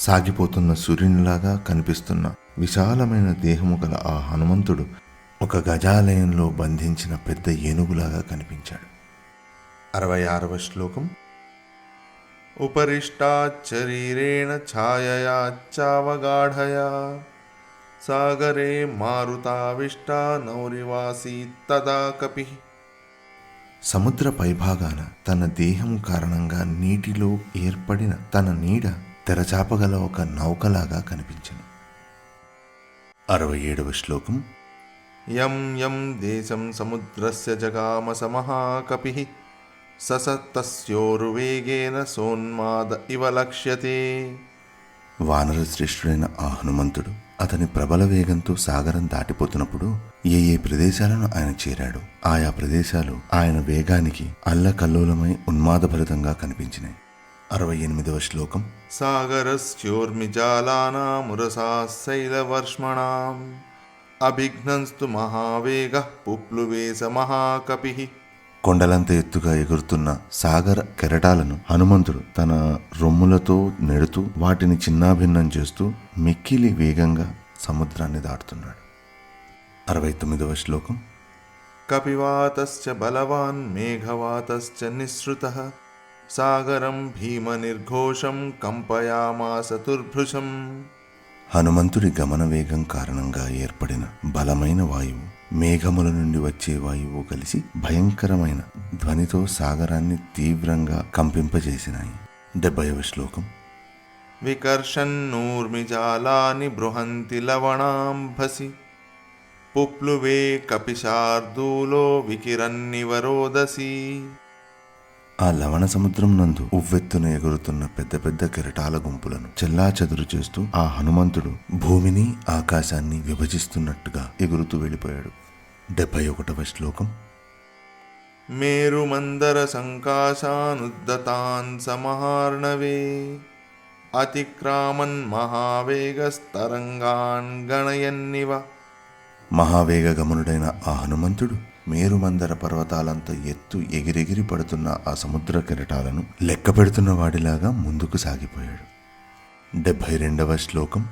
సాగిపోతున్న సూర్యునిలాగా కనిపిస్తున్న విశాలమైన దేహము గల ఆ హనుమంతుడు ఒక గజాలయంలో బంధించిన పెద్ద ఏనుగులాగా కనిపించాడు. 66వ శ్లోకం. ఉపరిష్టాచ్చరీరేణ ఛాయయా చావగాఢయా సాగరే మారుతావిష్టా నౌరివాసీ తదా కపి. సముద్ర పైభాగాన తన దేహం కారణంగా నీటిలో ఏర్పడిన తన నీడ తెరచాపగల ఒక నౌకలాగా కనిపించింది. 67వ శ్లోకం. యం యం దేశం సముద్రస్య జగామ సమహాకపిః ససత్తస్యోరువేగేన సోన్మాద ఇవ లక్ష్యతే. వానర శ్రేష్ఠుడైన ఆ హనుమంతుడు అతని ప్రబల వేగంతో సాగరం దాటిపోతున్నప్పుడు ఏ ఏ ప్రదేశాలను ఆయన చేరాడు ఆయా ప్రదేశాలు ఆయన వేగానికి అల్లకల్లోలమై ఉన్మాదభరితంగా కనిపించినాయి. 68వ శ్లోకం. సాగరస్యోర్మిజాలానామురసా శైలవర్ష్మణాం అభిఘ్నంస్తు మహావేగః పుప్లువేశ మహాకపిః కొండలంత ఎత్తుగా ఎగురుతున్న సాగర కెరటాలను హనుమంతుడు తన రొమ్ములతో నెడుతూ వాటిని చిన్నాభిన్నం చేస్తూ మిక్కిలి వేగంగా సముద్రాన్ని దాటుతున్నాడు. 69వ శ్లోకం. కపివాతశ్చ బలవాన్ మేఘవాతశ్చ నిస్సృతః సాగరం భీమ నిర్ఘోషం కంపయామాస తుర్భృశం. హనుమంతుడి గమన వేగం కారణంగా ఏర్పడిన బలమైన వాయువు, మేఘముల నుండి వచ్చే వాయువు కలిసి భయంకరమైన ధ్వనితో సాగరాన్ని తీవ్రంగా కంపింపజేసినాయి. 70వ శ్లోకం. వికర్షన్నూర్మిజాలాని బృహంతి లవణాంభసి పుప్లువే కపిశార్దూలో వికిరన్నివరోదసి. ఆ లవణ సముద్రం నందు ఉవ్వెత్తున ఎగురుతున్న పెద్ద పెద్ద కెరటాల గుంపులను చెల్లాచెదురు చేస్తూ ఆ హనుమంతుడు భూమిని ఆకాశాన్ని విభజిస్తున్నట్టుగా ఎగురుతూ వెళ్ళిపోయాడు. 71వ శ్లోకం. మేరుమందర సంకాశానుద్దతాన్ సమహార్ణవే అతిక్రామన్ మహావేగస్తరంగాన్ గణయన్నివ. మహావేగ గమనుడైన ఆ హనుమంతుడు మేరుమందర పర్వతాలంత ఎత్తు ఎగిరెగిరి పడుతున్న ఆ సముద్ర కెరటాలను లెక్క పెడుతున్న వాడిలాగా ముందుకు సాగిపోయాడు. 72వ శ్లోకం.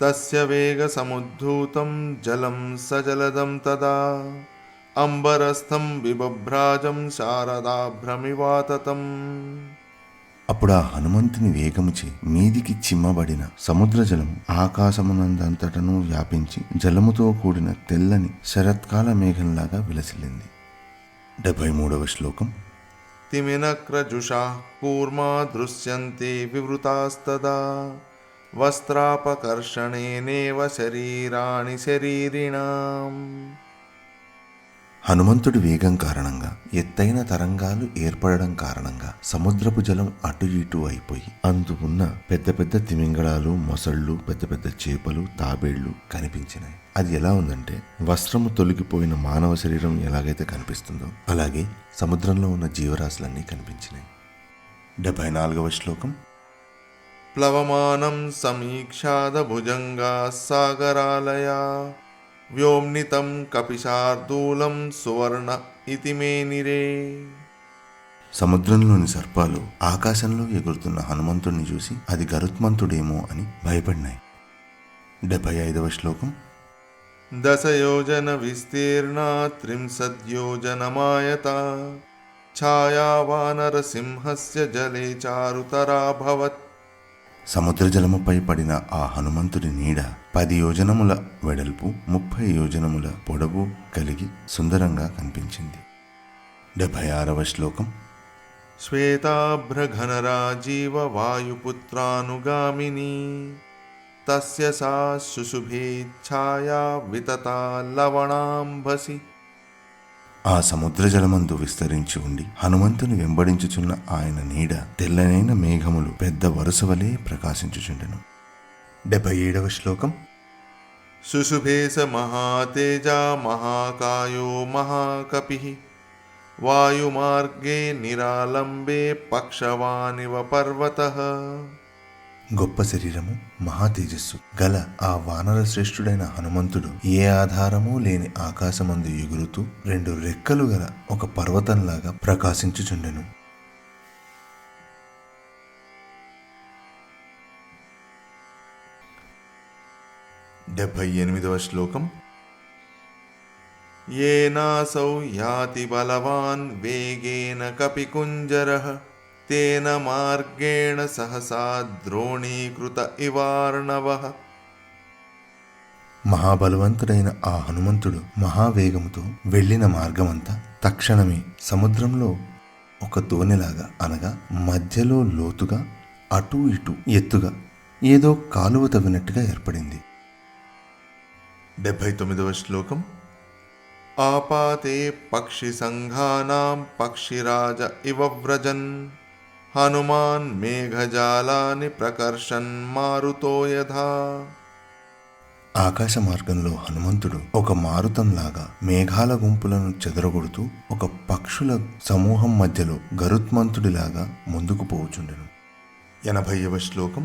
తస్య వేగ సముద్ధూతం జలం సజలదం తదా అంబరస్థం విభ్రాజం శారదాభ్రమివాతతం. అప్పుడు ఆ హనుమంతుని వేగముచే మీదికి చిమ్మబడిన సముద్ర జలము ఆకాశమునందంతటను వ్యాపించి జలముతో కూడిన తెల్లని శరత్కాల మేఘంలాగా విలసిల్లింది. 73వ శ్లోకం. తిమినక్రజుషా కూర్మా దృశ్యంతే వివృతాస్తదా వస్త్రాపకర్షణేనేవ శరీరాణి శరీరిణాం. హనుమంతుడి వేగం కారణంగా ఎత్తైన తరంగాలు ఏర్పడడం కారణంగా సముద్రపు జలం అటు ఇటు అయిపోయి అందు ఉన్న పెద్ద పెద్ద తిమింగళాలు, మొసళ్ళు, పెద్ద పెద్ద చేపలు, తాబేళ్లు కనిపించినాయి. అది ఎలా ఉందంటే వస్త్రము తొలగిపోయిన మానవ శరీరం ఎలాగైతే కనిపిస్తుందో అలాగే సముద్రంలో ఉన్న జీవరాశులన్నీ కనిపించినాయి. 74వ శ్లోకం. ప్లవమానం సమీక్షాద భుజంగా సాగరాలయా వ్యోమ్నితం కపిశార్దూలం సువర్ణ ఇతి మేనిరే. సముద్రంలోని సర్పాలు ఆకాశంలో ఎగురుతున్న హనుమంతుడిని చూసి అది గరుత్మంతుడేమో అని భయపడినాయి. 75వ శ్లోకం. దశయోజన విస్తీర్ణ త్రింశద్యోజనమాయత ఛాయావానరసింహస్య జలే చారుతరాభవత్. సముద్ర జలముపై పడిన ఆ హనుమంతుడి నీడ 10 యోజనముల వెడల్పు, 30 యోజనముల పొడవు కలిగి సుందరంగా కనిపించింది. 76వ శ్లోకం. శ్వేతాభ్రఘనరాజీవ వాయుపుత్రానుగామిని తస్య సా శుశుభేచ్ఛాయా వితతా లవణాంభసి. ఆ సముద్ర జలమందు విస్తరించి ఉండి హనుమంతుని వెంబడించుచున్న ఆయన నీడ తెల్లనైన మేఘములు పెద్ద వరుస వలె ప్రకాశించుచుండెను. 77వ శ్లోకం. శుశుభేస మహాతేజ మహాకాయో మహాకపి వాయుమార్గే నిరాలంబే పక్షవానివ పర్వతః. గొప్ప శరీరము, మహా తేజస్సు గల ఆ వానర శ్రేష్ఠుడైన హనుమంతుడు ఏ ఆధారమూ లేని ఆకాశమందు ఎగురుతూ 2 రెక్కలు గల ఒక పర్వతంలాగా ప్రకాశించుచుండెను. 78వ శ్లోకం. ఏనాసౌ యాతి బలవాన్ వేగేన కపికుంజరః తేన మార్గేణ సహసా ద్రోణీకృత ఇవార్ణవః. మహాబలవంతుడైన ఆ హనుమంతుడు మహావేగముతో వెళ్ళిన మార్గమంతా తక్షణమే సముద్రంలో ఒక దోణిలాగా అనగా మధ్యలో లోతుగా అటూ ఇటూ ఎత్తుగా ఏదో కాలువ తవ్వినట్టుగా ఏర్పడింది. 79వ శ్లోకం. ఆపాతే పక్షి సంఘానాం పక్షిరాజ ఇవ వ్రజన్ హనుమాన్ మేఘజాలాని ప్రకర్షన్ మారుతో యథా. ఆకాశ మార్గంలో హనుమంతుడు ఒక మారుతంలాగా మేఘాల గుంపులను చెదరగొడుతూ ఒక పక్షుల సమూహం మధ్యలో గరుత్మంతుడిలాగా ముందుకు పోవుచుండెను. 80వ శ్లోకం.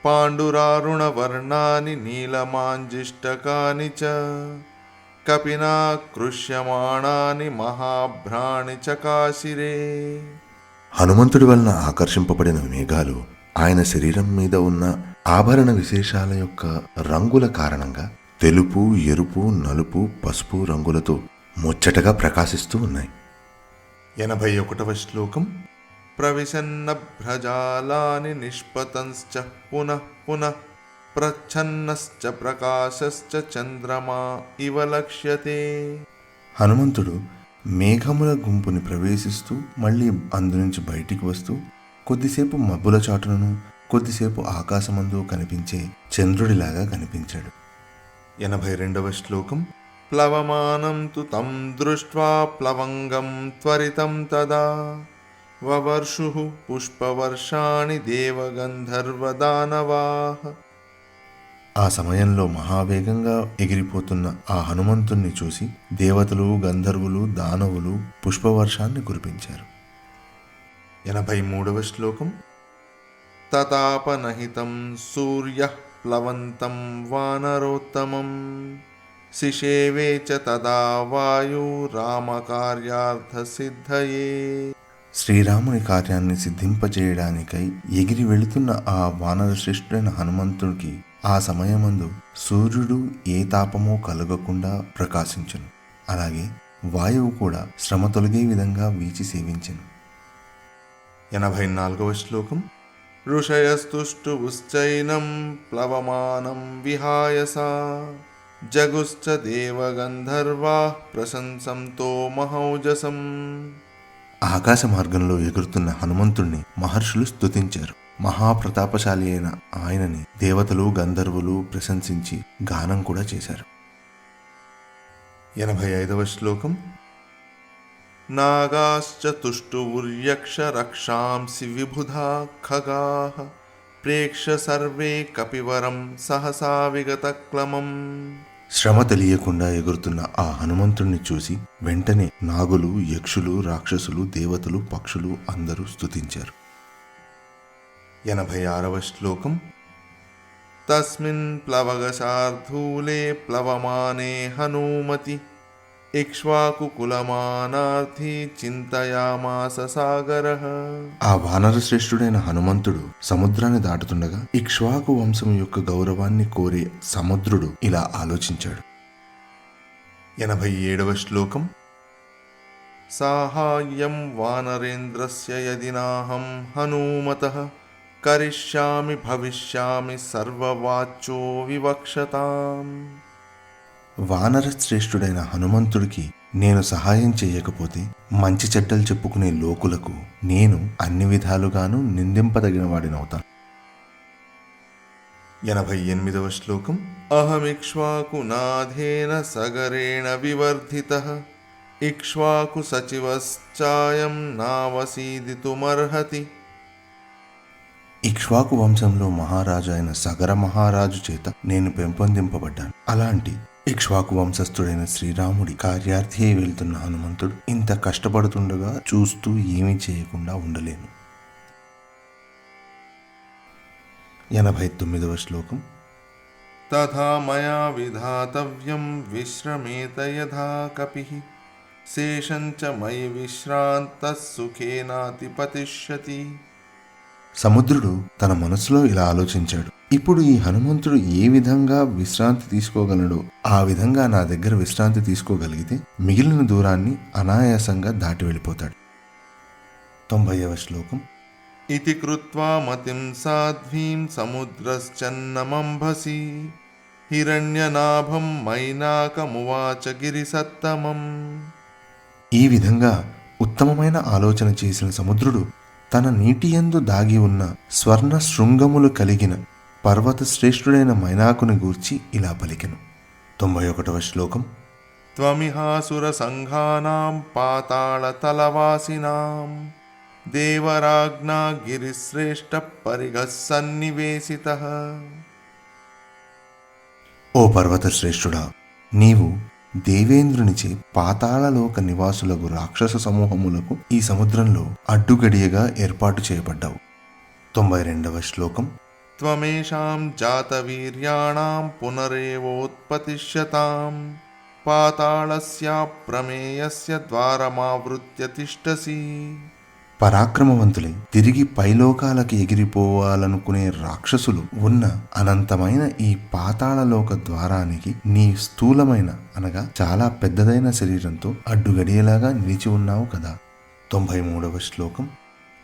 పాండురారుణ వర్ణాని నీలమాంజిష్టకాని చ కపినా కృష్యమాణాని మహాభ్రాణి చకాశిరే. హనుమంతుడి వలన ఆకర్షింపబడిన మేఘాలు ఆయన శరీరం మీద ఉన్న ఆభరణ విశేషాల యొక్క రంగుల కారణంగా తెలుపు, ఎరుపు, నలుపు, పసుపు రంగులతో ముచ్చటగా ప్రకాశిస్తూ ఉన్నాయి. 81వ శ్లోకం. ప్రవిశన్న భ్రజాలాని నిష్పతంశ్చ పునః పునః ప్రచ్ఛన్నశ్చ ప్రకాశశ్చ చంద్రమా ఇవ లక్ష్యతే. హనుమంతుడు మేఘముల గుంపుని ప్రవేశిస్తూ మళ్ళీ అందునుంచి బయటికి వస్తూ కొద్దిసేపు మబ్బుల చాటును, కొద్దిసేపు ఆకాశమందు కనిపించే చంద్రుడిలాగా కనిపించాడు. 82వ శ్లోకం. ప్లవమానం తు తం దృష్ట్వా ప్లవంగం త్వరితం తదా వవర్షుః పుష్పవర్షాణి దేవగంధర్వదానవాః. ఆ సమయంలో మహావేగంగా ఎగిరిపోతున్న ఆ హనుమంతుణ్ణి చూసి దేవతలు, గంధర్వులు, దానవులు పుష్పవర్షాన్ని కురిపించారు. 83వ శ్లోకం. తతాపనహితం సూర్యః ప్లవంతం వానరోత్తమం శిషేవే చ తదా వాయు రామకార్యార్థ సిద్ధయే. శ్రీరాముని కార్యాన్ని సిద్ధింపజేయడానికై ఎగిరి వెళుతున్న ఆ వానర శ్రేష్ఠుడైన హనుమంతుడికి ఆ సమయమందు సూర్యుడు ఏ తాపమో కలగకుండా ప్రకాశించెను. అలాగే వాయువు కూడా శ్రమ తొలగే విధంగా వీచి సేవించెను. 84వ శ్లోకం. ఋషయస్తుష్టువుశ్చైనం ప్లవమానం విహాయసా జగుశ్చ దేవగంధర్వాః ప్రశంసంతో మహౌజసం. ఆకాశ మార్గంలో ఎగురుతున్న హనుమంతుణ్ణి మహర్షులు స్తుతించారు. మహాప్రతాపశాలి అయిన ఆయనని దేవతలు, గంధర్వులు ప్రశంసించి గానం కూడా చేశారు. 85వ శ్లోకం. నాగాశ్చ తుష్టువుర్యక్ష రక్షాంసి విబుధా ఖగాః ప్రేక్ష సర్వే కపివరం సహసా విగత క్లమం. శ్రమ తెలియకుండా ఎగురుతున్న ఆ హనుమంతుణ్ణి చూసి వెంటనే నాగులు, యక్షులు, రాక్షసులు, దేవతలు, పక్షులు అందరూ స్తుతించారు. 86వ శ్లోకం. తస్మిన్ ప్లవగశార్ధూలే ప్లవమానే హనుమతి ఇక్ష్వాకు కులమానార్థి చింతయామాస సాగరః. ఆ వానర శ్రేష్ఠుడైన హనుమంతుడు సముద్రాన్ని దాటుతుండగా ఇక్ష్వాకు వంశం యొక్క గౌరవాన్ని కోరే సముద్రుడు ఇలా ఆలోచించాడు. 87వ శ్లోకం. సాహాయ్యం వానరేంద్రస్య యదినాహం హనుమతః కరిష్యామి భవిష్యామి సర్వవాచో వివక్షతాం. వానర శ్రేష్ఠుడైన హనుమంతుడికి నేను సహాయం చేయకపోతే మంచి చెడ్డలు చెప్పుకునే లోకులకు నేను అన్ని విధాలుగాను నిందింపదగిన వాడినవుతాను. 88వ శ్లోకం. అహమిక్ష్వాకు నాథేన సగరేణ వివర్ధితః ఇక్ష్వాకు సచివశ్చాయం నావసీదితుమర్హతి. ఇక్ష్వాకు వంశంలో మహారాజు అయిన సగర మహారాజు చేత నేను పెంపొందింపబడ్డాను. అలాంటి ఇక్ష్వాకు వంశస్థుడైన శ్రీరాముడి కార్యార్థి వెళ్తున్న హనుమంతుడు ఇంత కష్టపడుతుండగా చూస్తూ ఏమీ చేయకుండా ఉండలేను. 89వ శ్లోకం. తథా మయా విధాతవ్యం విశ్రమేత యథా కపిః శేషంచ మయి విశ్రాంతః సుఖేనాతిపతిష్యతి. సముద్రుడు తన మనసులో ఇలా ఆలోచించాడు. ఇప్పుడు ఈ హనుమంతుడు ఏ విధంగా విశ్రాంతి తీసుకోగలడో ఆ విధంగా నా దగ్గర విశ్రాంతి తీసుకోగలిగితే మిగిలిన దూరాన్ని అనాయాసంగా దాటి వెళ్ళిపోతాడు. 90వ శ్లోకం. ఇతి కృత్వా మతిం సాధ్వీం సముద్రశ్చన్నమంభసి హిరణ్యనాభం మైనాకమువాచ గిరిసత్తమం. ఈ విధంగా ఉత్తమమైన ఆలోచన చేసిన సముద్రుడు తన నీటియందు దాగి ఉన్న స్వర్ణ శృంగములు కలిగిన పర్వత శ్రేష్ఠుడైన మైనాకుని గూర్చి ఇలా పలికెను. 91వ శ్లోకం. త్వమిహాసుర సంఘానాం పాతాళ తలవాసినాం దేవరాజ్ఞా గిరిశ్రేష్ఠ పరిగః సన్నివేశితః. ఓ పర్వత శ్రేష్ఠుడా, నీవు దేవేంద్రునిచే పాతాళలోక నివాసులకు రాక్షస సమూహములకు ఈ సముద్రంలో అడ్డుగడియగా ఏర్పాటు చేయబడ్డావు. 92వ శ్లోకం. త్వమేషాం జాతవీర్యాణాం పునరేవోత్పతిష్యతాం పాతాళస్యాప్రమేయస్య ద్వారమావృత్య తిష్టసి. పరాక్రమవంతులై తిరిగి పైలోకాలకి ఎగిరిపోవాలనుకునే రాక్షసులు ఉన్న అనంతమైన ఈ పాతాళలోక ద్వారానికి నీ స్థూలమైన అనగా చాలా పెద్దదైన శరీరంతో అడ్డుగడియేలాగా నిలిచి ఉన్నావు కదా. 93వ శ్లోకం.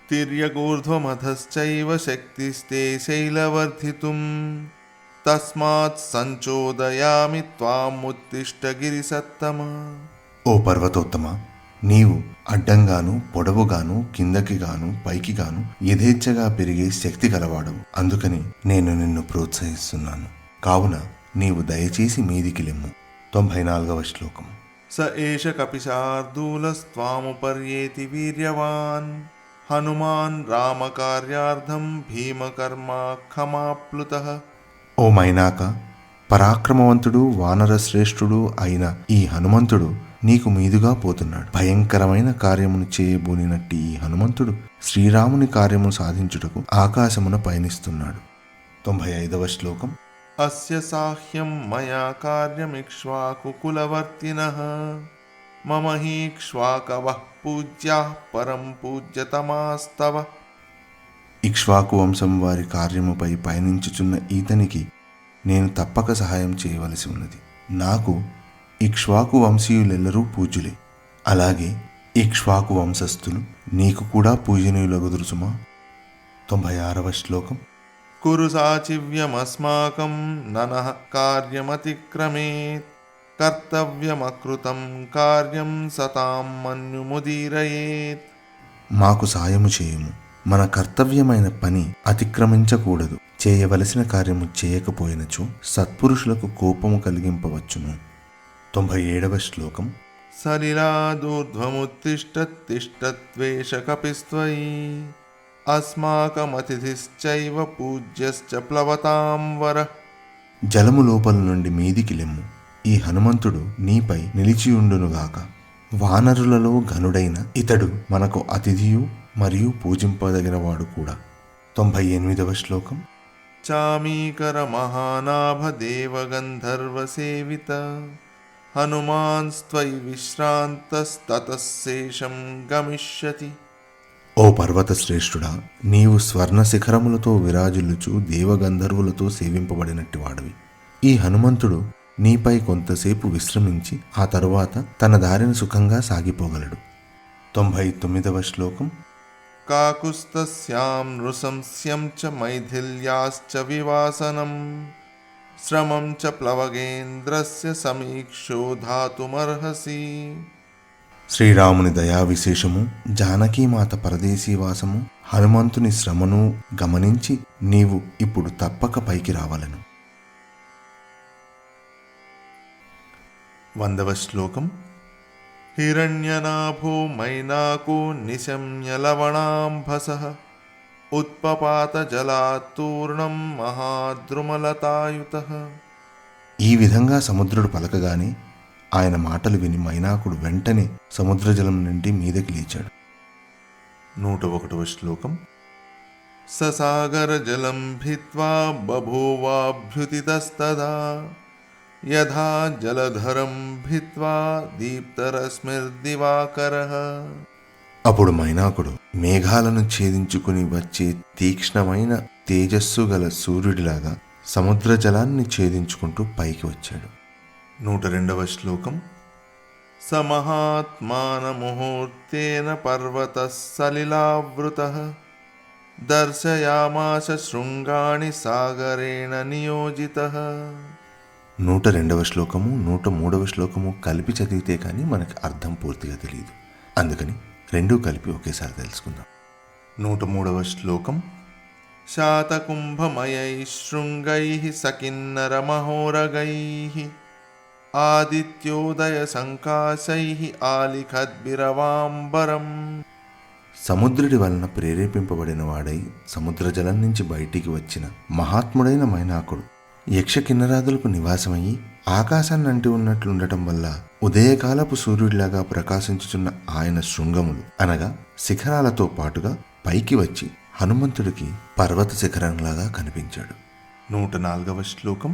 తిర్యగూర్ధ్వమధశ్చైవ శక్తిస్తే శైలవర్ధితుం తస్మాత్ సంచోదయామి త్వాముత్తిష్ట గిరిసత్తమ. ఓ పర్వతోత్తమ, నీవు అడ్డంగాను పొడవుగాను కిందకి గాను పైకి గాను యథేచ్ఛగా పెరిగే శక్తి గలవాడవు. అందుకని నేను నిన్ను ప్రోత్సహిస్తున్నాను. కావున నీవు దయచేసి మీదికి లెమ్ము. 94వ శ్లోకం. స ఏష కపిశార్దూలస్త్వాముపర్యేతి వీర్యవాన్ హనుమాన్ రామకార్యార్థం భీమకర్మాఖమాప్లుతః. ఓ మైనాక, పరాక్రమవంతుడు వానర శ్రేష్ఠుడు అయిన ఈ హనుమంతుడు నీకు మీదుగా పోతున్నాడు. భయంకరమైన కార్యమును చేయబోనినట్టి ఈ హనుమంతుడు శ్రీరాముని కార్యమును సాధించుటకు ఆకాశమున పయనిస్తున్నాడు. 95వ శ్లోకం. అస్య సాహ్యం మయా కార్యమిక్ష్వాకు కులవర్తినః మమ హీక్ష్వాకవః పూజ్యాః పరం పూజ్యతమాస్తవ. ఇక్ష్వాకు వంశం వారి కార్యముపై పయనించుచున్న ఈతనికి నేను తప్పక సహాయం చేయవలసి ఉన్నది. నాకు ఇక్ష్వాకు వంశీయులెల్లరూ పూజ్యులే. అలాగే ఇక్ష్వాకు వంశస్థులు నీకు కూడా పూజనీయులగుదురు సుమా. 96వ శ్లోకం. కురు సాచివ్యమస్మాకం ననః కార్యమతిక్రమేత్ కర్తవ్యమకృతం కార్యం సతాం మన్యుముదీరయేత్. మాకు సాయము చేయుము. మన కర్తవ్యమైన పని అతిక్రమించకూడదు. చేయవలసిన కార్యము చేయకపోయినచో సత్పురుషులకు కోపము కలిగింపవచ్చును. 97వ శ్లోకం. సలిలాదూర్ధ్వముత్తిష్టత్తిష్టత్వేష కపిస్త్వయి అస్మాకమతిథిశ్చైవ పూజ్యశ్చ ప్లవతాం వర. జలము లోపల నుండి మీదికి లెమ్ము. ఈ హనుమంతుడు నీపై నిలిచియుండునుగాక. వానరులలో ఘనుడైన ఇతడు మనకు అతిథియు మరియు పూజింపదగినవాడు కూడా. 98వ శ్లోకం. చామీకర మహానాభ దేవగంధర్వ సేవిత హనుమాన్ స్త్వయి విశ్రాంతస్తతః శేషం గమిష్యతి. ఓ పర్వత శ్రేష్ఠుడా, నీవు స్వర్ణ శిఖరములతో విరాజిల్లుచు దేవగంధర్వులతో సేవింపబడినట్టి వాడివి. ఈ హనుమంతుడు నీపై కొంతసేపు విశ్రమించి ఆ తరువాత తన దారిని సుఖంగా సాగిపోగలడు. 99వ శ్లోకం. కాకుస్తస్యాం నృశంస్యం చ మైథిల్యాశ్చ వివాసనం శ్రమం చ ప్లవగేంద్రస్య సమీక్షోధాతుమర్హసి. శ్రీరాముని దయా విశేషము, జానకీమాత పరదేశీవాసము, హనుమంతుని శ్రమను గమనించి నీవు ఇప్పుడు తప్పక పైకి రావాలను. 100వ శ్లోకం. హిరణ్యనాభో మైనాకో నిశమ్య లవణాంభసః ఉత్పపాత జలాత్తూర్ణం మహాద్రుమలతాయుతః. ఈ విధంగా సముద్రుడు పలకగానే ఆయన మాటలు విని మైనాకుడు వెంటనే సముద్రజలం నుండి మీదకి లేచాడు. 101వ శ్లోకం. ససాగర జలం భిత్వా బభూవాభ్యుతితస్తదా యథా జలధరం భిత్వా దీప్తరశ్మిర్దివాకరః. అప్పుడు మైనాకుడు మేఘాలను ఛేదించుకుని వచ్చే తీక్ష్ణమైన తేజస్సు గల సూర్యుడిలాగా సముద్ర జలాన్ని ఛేదించుకుంటూ పైకి వచ్చాడు. 102వ శ్లోకం. సమహాత్మాన ముహూర్తేన పర్వతః సలిలావృతః దర్శయామాస శృంగాణి సాగరేణ నియోజితః. 102వ శ్లోకము 103వ శ్లోకము కలిపి చదివితే కానీ మనకి అర్థం పూర్తిగా తెలియదు. అందుకని రెండూ కలిపి ఒకేసారి తెలుసుకుందాం. 103వ శ్లోకం. శాతకుంభమయై శృంగైః సకిన్నరమహోరగైః ఆదిత్యోదయ సంకాశైః ఆలిఖద్భిరవాంబరం. సముద్రుడి వలన ప్రేరేపింపబడిన వాడై సముద్రజలం నుంచి బయటికి వచ్చిన మహాత్ముడైన మైనాకుడు యక్ష కిన్నరాదులకు నివాసమయ్యి ఆకాశాన్ని అంటి ఉన్నట్లుండటం వల్ల ఉదయకాలపు సూర్యుడిలాగా ప్రకాశించుచున్న ఆయన శృంగములు అనగా శిఖరాలతో పాటుగా పైకి వచ్చి హనుమంతుడికి పర్వత శిఖరంలాగా కనిపించాడు. 104వ శ్లోకం.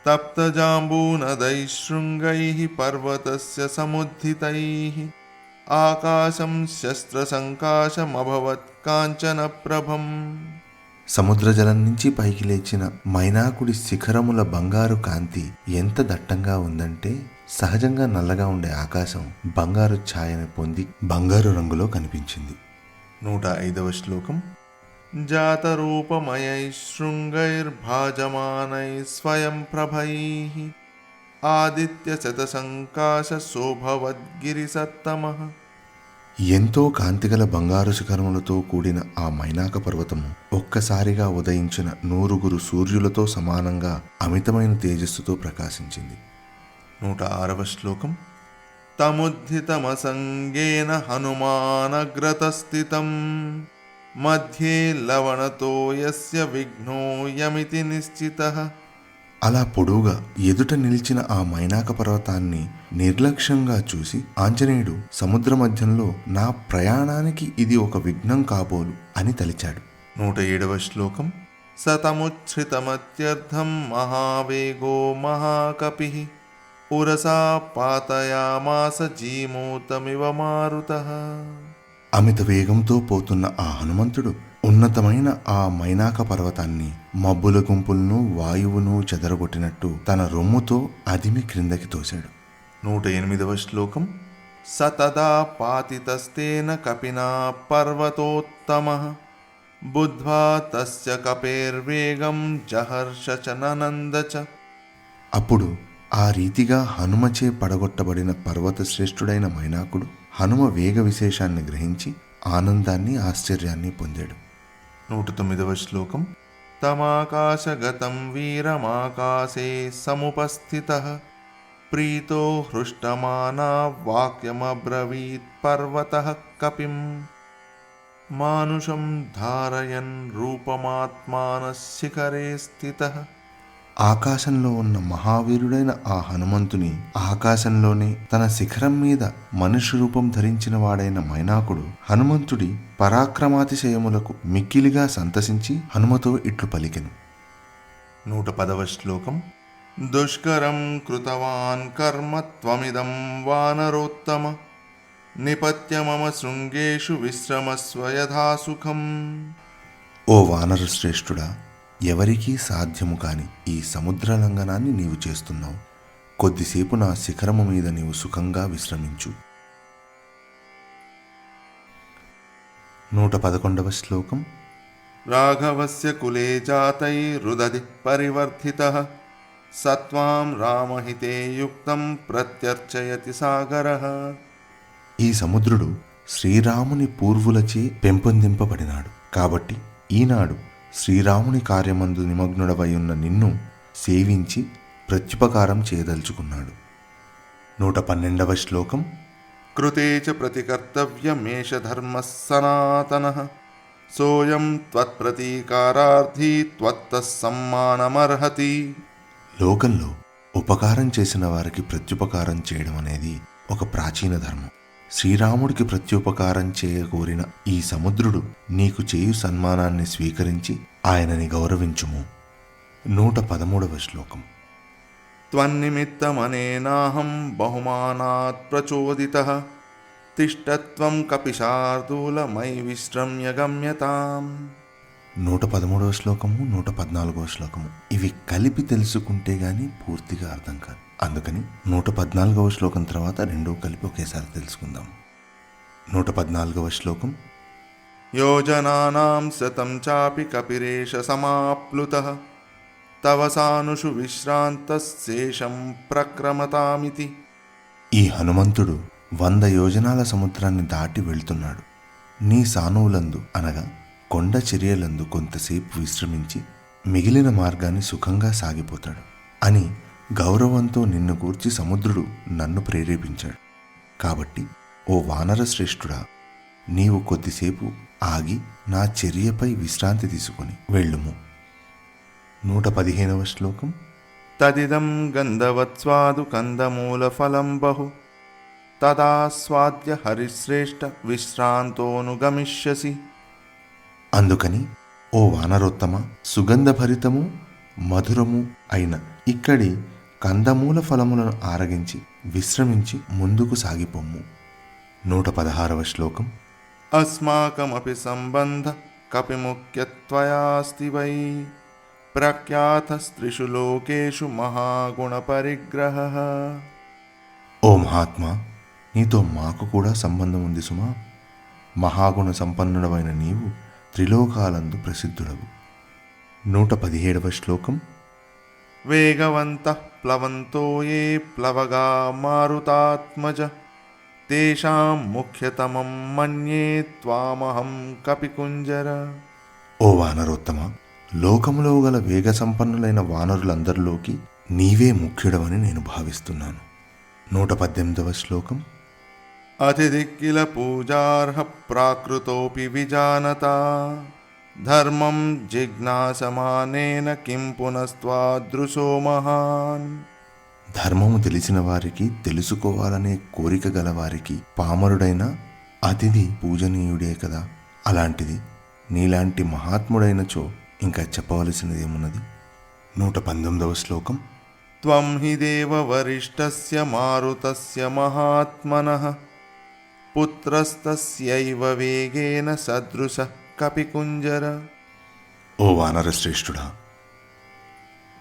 తప్తజాంబూనదైః శృంగైః పర్వతస్య సముద్ధితైః ఆకాశం శస్త్రసంకాశమభవత్ కాంచనప్రభం. సముద్ర జలం నుంచి పైకి లేచిన మైనాకుడి శిఖరముల బంగారు కాంతి ఎంత దట్టంగా ఉందంటే సహజంగా నల్లగా ఉండే ఆకాశం బంగారు ఛాయని పొంది బంగారు రంగులో కనిపించింది. 105వ శ్లోకం. జాతరూపమయైః శృంగైర్భాజమానైః స్వయం ప్రభైః ఆదిత్యశతసంకాశ శోభవద్గిరిసత్తమః. ఎంతో కాంతిగల బంగారు శిఖరములతో కూడిన ఆ మైనాక పర్వతము ఒక్కసారిగా ఉదయించిన 100 సూర్యులతో సమానంగా అమితమైన తేజస్సుతో ప్రకాశించింది. 106వ శ్లోకం. తముద్ధితమసంగేన హనుమానగ్రతస్థితం మధ్యే లవణతో యస్య విఘ్నో యమితి నిశ్చితః. అలా పొడువుగా ఎదుట నిలిచిన ఆ మైనాక పర్వతాన్ని నిర్లక్ష్యంగా చూసి ఆంజనేయుడు సముద్ర మధ్యంలో నా ప్రయాణానికి ఇది ఒక విఘ్నం కాబోలు అని తలిచాడు. 107వ శ్లోకం. సతముచ్ఛ్రితమత్యర్థం మహావేగో మహాకపిః ఉరసా పాతయామాస జీమూతమివ మారుతః. అమిత వేగంతో పోతున్న ఆ హనుమంతుడు ఉన్నతమైన ఆ మైనాక పర్వతాన్ని మబ్బుల గుంపులను వాయువును చెదరగొట్టినట్టు తన రొమ్ముతో అదిమి క్రిందకి తోశాడు. 108వ శ్లోకం. సతదా పాతితస్తేన కపినా పర్వతోత్తమః బుద్ధ్వా తస్య కపేర్వేగం జహర్ష చ ననంద చ. అప్పుడు ఆ రీతిగా హనుమచే పడగొట్టబడిన పర్వత శ్రేష్ఠుడైన మైనాకుడు హనుమ వేగ విశేషాన్ని గ్రహించి ఆనందాన్ని ఆశ్చర్యాన్ని పొందాడు. 109వ శ్లోకం. తమాకాశగతం వీరమాకాశే సముపస్థితః ప్రీతో హృష్టమానా వాక్యమబ్రవీత్ పర్వతః కపిం మానుషం ధారయన్ రూపమాత్మానః శిఖరే స్థితః. ఆకాశంలో ఉన్న మహావీరుడైన ఆ హనుమంతుని ఆకాశంలోనే తన శిఖరం మీద మనుష్య రూపం ధరించిన వాడైన మైనాకుడు హనుమంతుడి పరాక్రమాతిశయములకు మిక్కిలిగా సంతసించి హనుమతో ఇట్లు పలికెను. 110వ శ్లోకం. దుష్కరం కృతవాన్ కర్మ త్వమిదం వానరోత్తమ నిపత్య మమ శృంగేషు విశ్రమస్వ యథా సుఖం. ఓ వానర శ్రేష్ఠుడా, ఎవరికీ సాధ్యము కాని ఈ సముద్ర లంఘనాన్ని నీవు చేస్తున్నావు. కొద్దిసేపు నా శిఖరము మీద నీవు సుఖంగా విశ్రమించు. 111వ శ్లోకం. రాఘవస్య కులే జాతైరుదతి పరివర్ధితః సత్వాం రామహితే యుక్తం ప్రత్యర్చయతి సాగరః. ఈ సముద్రుడు శ్రీరాముని పూర్వులచే పెంపొందింపబడినాడు కాబట్టి ఈనాడు శ్రీరాముని కార్యమందు నిమగ్నుడవై ఉన్న నిన్ను సేవించి ప్రత్యుపకారం చేయదలుచుకున్నాడు. 112వ శ్లోకం. కృతే చ ప్రతికర్తవ్యమేష ధర్మః సనాతనః సోయం త్వత్ప్రతీకారార్థీ త్వత్తః సమ్మానమర్హతి. లోకంలో ఉపకారం చేసిన వారికి ప్రత్యుపకారం చేయడం అనేది ఒక ప్రాచీన ధర్మం. శ్రీరాముడికి ప్రత్యుపకారం చేయగోరిన ఈ సముద్రుడు నీకు చేయు సన్మానాన్ని స్వీకరించి ఆయనని గౌరవించుము. 113వ శ్లోకం. త్వన్నిమిత్తమనేనాహం బహుమానాత్ ప్రచోదితః తిష్టత్వం కపిశార్దూల మై విశ్రమ్య గమ్యతాం. 113వ శ్లోకము 114వ శ్లోకము ఇవి కలిపి తెలుసుకుంటే గాని పూర్తిగా అర్థం కాదు. అందుకని 114వ శ్లోకం తర్వాత రెండూ కలిపి ఒకేసారి తెలుసుకుందాం. 114వ శ్లోకం. యోజనానాం శతం చాపి కపిరేష సమాప్లుతః తవ సానుషు విశ్రాంతశేషం ప్రక్రమతామితి. ఈ హనుమంతుడు 100 యోజనాల సముద్రాన్ని దాటి వెళ్తున్నాడు. నీ సానువులందు అనగా కొండ చర్యలందు కొంతసేపు విశ్రమించి మిగిలిన మార్గాన్ని సుఖంగా సాగిపోతాడు అని గౌరవంతో నిన్ను గూర్చి సముద్రుడు నన్ను ప్రేరేపించాడు. కాబట్టి ఓ వానర శ్రేష్ఠుడా, నీవు కొద్దిసేపు ఆగి నా చర్యపై విశ్రాంతి తీసుకొని వెళ్ళుము. 115వ శ్లోకం. తదిదం గంధవత్స్వాదు కందమూల ఫలం బహు తదాస్వాద్య హరిశ్రేష్ఠ విశ్రాంతోనుగమిష్యసి. అందుకని ఓ వానరోత్తమ, సుగంధభరితము మధురము అయిన ఇక్కడి కందమూల ఫలములను ఆరగించి విశ్రమించి ముందుకు సాగిపొమ్ము. 116వ శ్లోకం. అస్మాకమపి సంబంధ కపిముఖ్యత్వయాస్తి వై ప్రఖ్యాతస్త్రిషు లోకేషు మహాగుణ పరిగ్రహ. ఓ మహాత్మా, నీతో మాకు కూడా సంబంధం ఉంది సుమా. మహాగుణ సంపన్నుడవైన నీవు త్రిలోకాలందు ప్రసిద్ధుడవు. 117వ శ్లోకం. వేగవంతః ప్లవంతో ఏ ప్లవగా మారుతాత్మజ తేషాం ముఖ్యతమం మన్యే త్వామహం కపికుంజర. ఓ వానరోత్తమ, లోకములో గల వేగ సంపన్నులైన వానరులందరిలోకి నీవే ముఖ్యుడవని నేను భావిస్తున్నాను. 118వ శ్లోకం. అతిథిక్కిల పూజార్హ ప్రాకృతోపి విజానత ధర్మం జిజ్ఞాసమానేన కిం పునస్త్వాదృశో మహాన్. ధర్మము తెలిసిన వారికి, తెలుసుకోవాలనే కోరిక గల వారికి పామరుడైన అతిథి పూజనీయుడే కదా. అలాంటిది నీలాంటి మహాత్ముడైనచో ఇంకా చెప్పవలసినదేమున్నది. 119వ శ్లోకం. త్వం హి దేవ వరిష్టస్య మారుతస్య మహాత్మనః పుత్రస్తస్యైవ వేగేన సదృశ కపికుంజర. ఓ వానరశ్రేష్ఠుడా,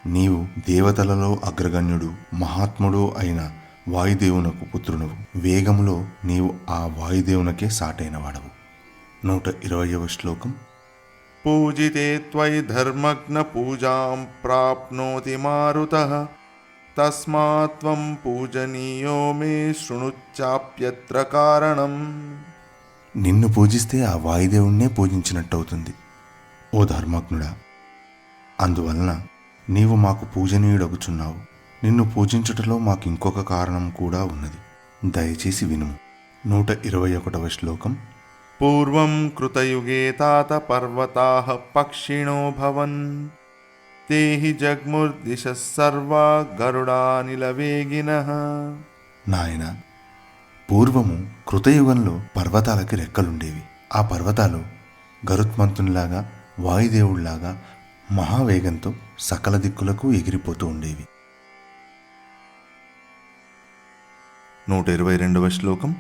నీవు దేవతలలో అగ్రగణ్యుడు, మహాత్ముడు అయిన వాయుదేవునకు పుత్రునవు. వేగములో నీవు ఆ వాయుదేవునకే సాటైన వాడవు. 120వ శ్లోకం. పూజితే త్వయి ధర్మజ్ఞ పూజాం ప్రాప్నోతి మారుతః తస్మాత్ త్వం పూజనీయో మే శృణుచాప్యత్ర కారణం. నిన్ను పూజిస్తే ఆ వాయుదేవుణ్ణే పూజించినట్టవుతుంది. ఓ ధర్మజ్ఞుడా, అందువలన నీవు మాకు పూజనీయుడగుచున్నావు. నిన్ను పూజించుటలో మాకు ఇంకొక కారణం కూడా ఉన్నది. దయచేసి వినుము. 121వ శ్లోకం. పూర్వం కృతయుగే తాత పర్వతాః పక్షిణో భవన్ తే హి జగ్ముర్దిశః సర్వా గరుడానిలవేగినః. నాయన, పూర్వము కృతయుగంలో పర్వతాలకి రెక్కలుండేవి. ఆ పర్వతాలు గరుత్మంతునిలాగా, వాయుదేవుళ్లాగా మహావేగంతో సకల దిక్కులకు ఎగిరిపోతూ ఉండేవి. 122వ శ్లోకం.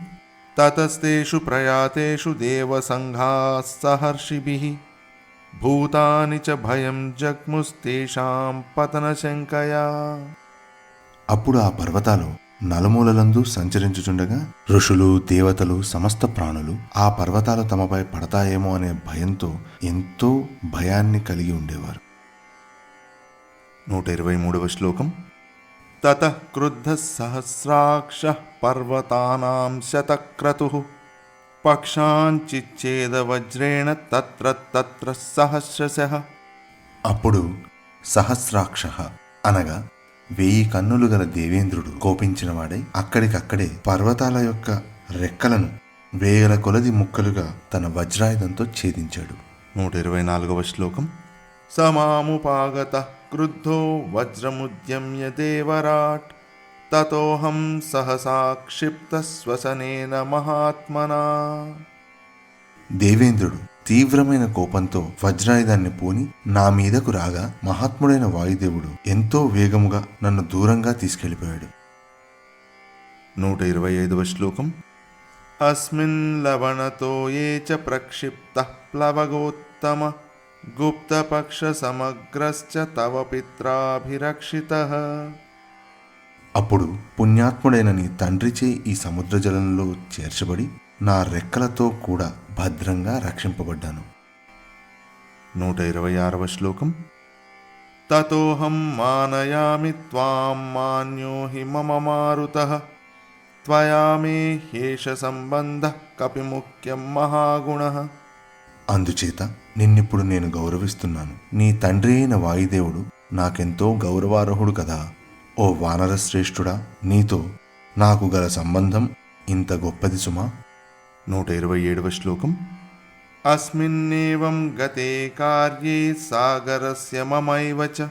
తతస్తేషు ప్రయాతేషు దేవసంఘాః సహర్షిభిః భూతాని చ భయం జగ్ముస్తేషాం పతనశంకయా. అప్పుడు ఆ పర్వతాలు నలుమూలలందు సంచరించుచుండగా ఋషులు, దేవతలు, సమస్త ప్రాణులు ఆ పర్వతాలు తమపై పడతాయేమో అనే భయంతో ఎంతో భయాన్ని కలిగి ఉండేవారు. 123వ శ్లోకం. తతః క్రుద్ధః సహస్రాక్షః పర్వతానాం శతక్రతుః పక్షాంచిచ్ఛేద వజ్రేణ తత్ర తత్ర సహస్రశః. అప్పుడు సహస్రాక్షః అనగా 1000 కన్నులు గల దేవేంద్రుడు కోపించినవాడై అక్కడికక్కడే పర్వతాల యొక్క రెక్కలను వేల కొలది ముక్కలుగా తన వజ్రాయుధంతో ఛేదించాడు. 124వ శ్లోకం. సమాముపాగతః క్రుద్ధో వజ్రముద్యమ్య దేవరాట్ తతోహం సహసా క్షిప్తః శ్వసనేన మహాత్మనా. దేవేంద్రుడు తీవ్రమైన కోపంతో వజ్రాయుధాన్ని పూని నా మీదకు రాగా మహాత్ముడైన వాయుదేవుడు ఎంతో వేగముగా నన్ను దూరంగా తీసుకెళ్లిపోయాడు. 125వ శ్లోకం. అస్మిన్ లవణతో ఏ చ ప్రక్షిప్తః ప్లవగోత్తమ గుప్తపక్ష సమగ్రశ్చ తవ పిత్రాభిరక్షితః. అప్పుడు పుణ్యాత్ముడైన నీ తండ్రిచే ఈ సముద్ర జలంలో చేర్చబడి నా రెక్కలతో కూడా భద్రంగా రక్షింపబడ్డాను. 126వ శ్లోకం. తతోహం మానయామి త్వాం మాన్యో హి మమ మారుతః త్వయా మే హ్యేష సంబంధః కపిముఖ్యం మహాగుణః. అందుచేత నిన్నిప్పుడు నేను గౌరవిస్తున్నాను. నీ తండ్రి అయిన వాయుదేవుడు నాకెంతో గౌరవార్హుడు కదా. ఓ వానరశ్రేష్ఠుడా, నీతో నాకు గల సంబంధం ఇంత గొప్పది సుమా. 127వ శ్లోకం. అస్మిన్నేవం గతే కార్యే సాగరస్య మమైవ చ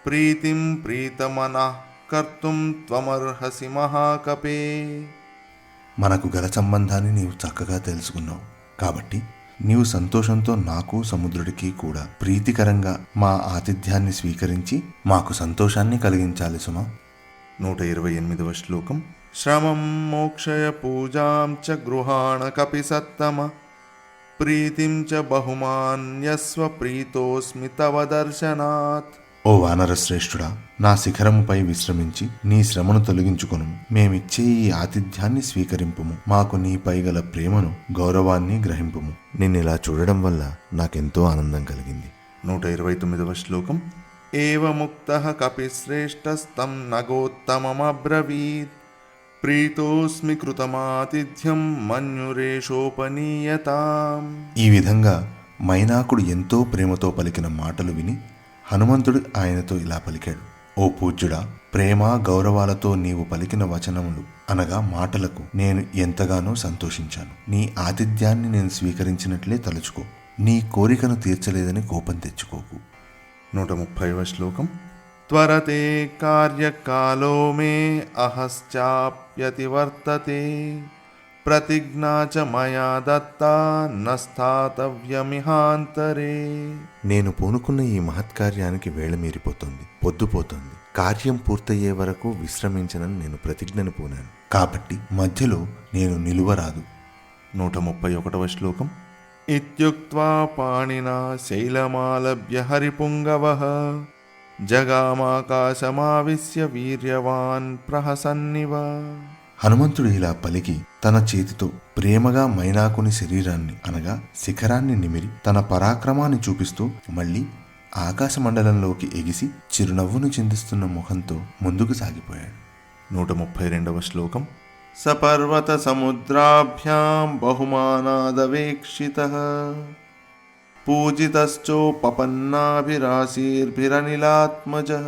ప్రీతిం ప్రీతమనః కర్తుం త్వమర్హసి మహాకపే. మనకు గల సంబంధాన్ని నీవు చక్కగా తెలుసుకున్నావు కాబట్టి నీవు సంతోషంతో నాకు సముద్రుడికి కూడా ప్రీతికరంగా మా ఆతిథ్యాన్ని స్వీకరించి మాకు సంతోషాన్ని కలిగించాలి సుమా. 128వ శ్లోకం. శ్రమం మోక్షయ పూజాం చ గృహాణ కపి సత్తమ ప్రీతిం చ బహుమాన్యస్వ ప్రీతోస్మి తవ దర్శనాత్. ఓ వానరశ్రేష్ఠుడా, నా శిఖరముపై విశ్రమించి నీ శ్రమను తొలగించుకొను. మేమిచ్చే ఈ ఆతిథ్యాన్ని స్వీకరింపుము. మాకు నీపై గల ప్రేమను గౌరవాన్ని గ్రహింపుము. నిన్నిలా చూడడం వల్ల నాకెంతో ఆనందం కలిగింది. 129వ శ్లోకం. ఏవముక్తః కపిశ్రేష్ఠస్తం నగోత్తమమబ్రవీత్ ప్రీతోస్మి కృతమాతిథ్యం మన్యురేషోపనీయతాం. ఈ విధంగా మైనాకుడు ఎంతో ప్రేమతో పలికిన మాటలు విని హనుమంతుడు ఆయనతో ఇలా పలికాడు. ఓ పూజ్యుడా, ప్రేమ గౌరవాలతో నీవు పలికిన వచనములు అనగా మాటలకు నేను ఎంతగానో సంతోషించాను. నీ ఆతిథ్యాన్ని నేను స్వీకరించినట్లే తలుచుకో. నీ కోరికను తీర్చలేదని కోపం తెచ్చుకోకు. 130వ శ్లోకం. త్వరతే కార్యకాలో మే అహశ్చాప్యతివర్తతే ప్రతిజ్ఞా చ మయా దత్తా నస్థాతవ్యమిహాంతరే. నేను పూనుకున్న ఈ మహత్కార్యానికి వేళ మీరిపోతుంది, పొద్దుపోతుంది. కార్యం పూర్తయ్యే వరకు విశ్రమించనని నేను ప్రతిజ్ఞను పూనాను. కాబట్టి మధ్యలో నేను నిలువరాదు. 131వ శ్లోకం. ఇత్యుక్త్వా పాణినా శైలమాలభ్య హరిపుంగవః జగామాకాశమావిశ్య వీర్యవాన్ ప్రహసన్నివ. హనుమంతుడు ఇలా పలికి తన చేతితో ప్రేమగా మైనాకుని శరీరాన్ని అనగా శిఖరాన్ని నిమిరి తన పరాక్రమాన్ని చూపిస్తూ మళ్ళీ ఆకాశమండలంలోకి ఎగిసి చిరునవ్వును చిందిస్తున్న ముఖంతో ముందుకు సాగిపోయాడు. 132వ శ్లోకం. సపర్వత సముద్రాభ్యాం బహుమానాదవేక్షితః పూజితశ్చోపపన్నాభిరాశీర్భిరనిలాత్మజః.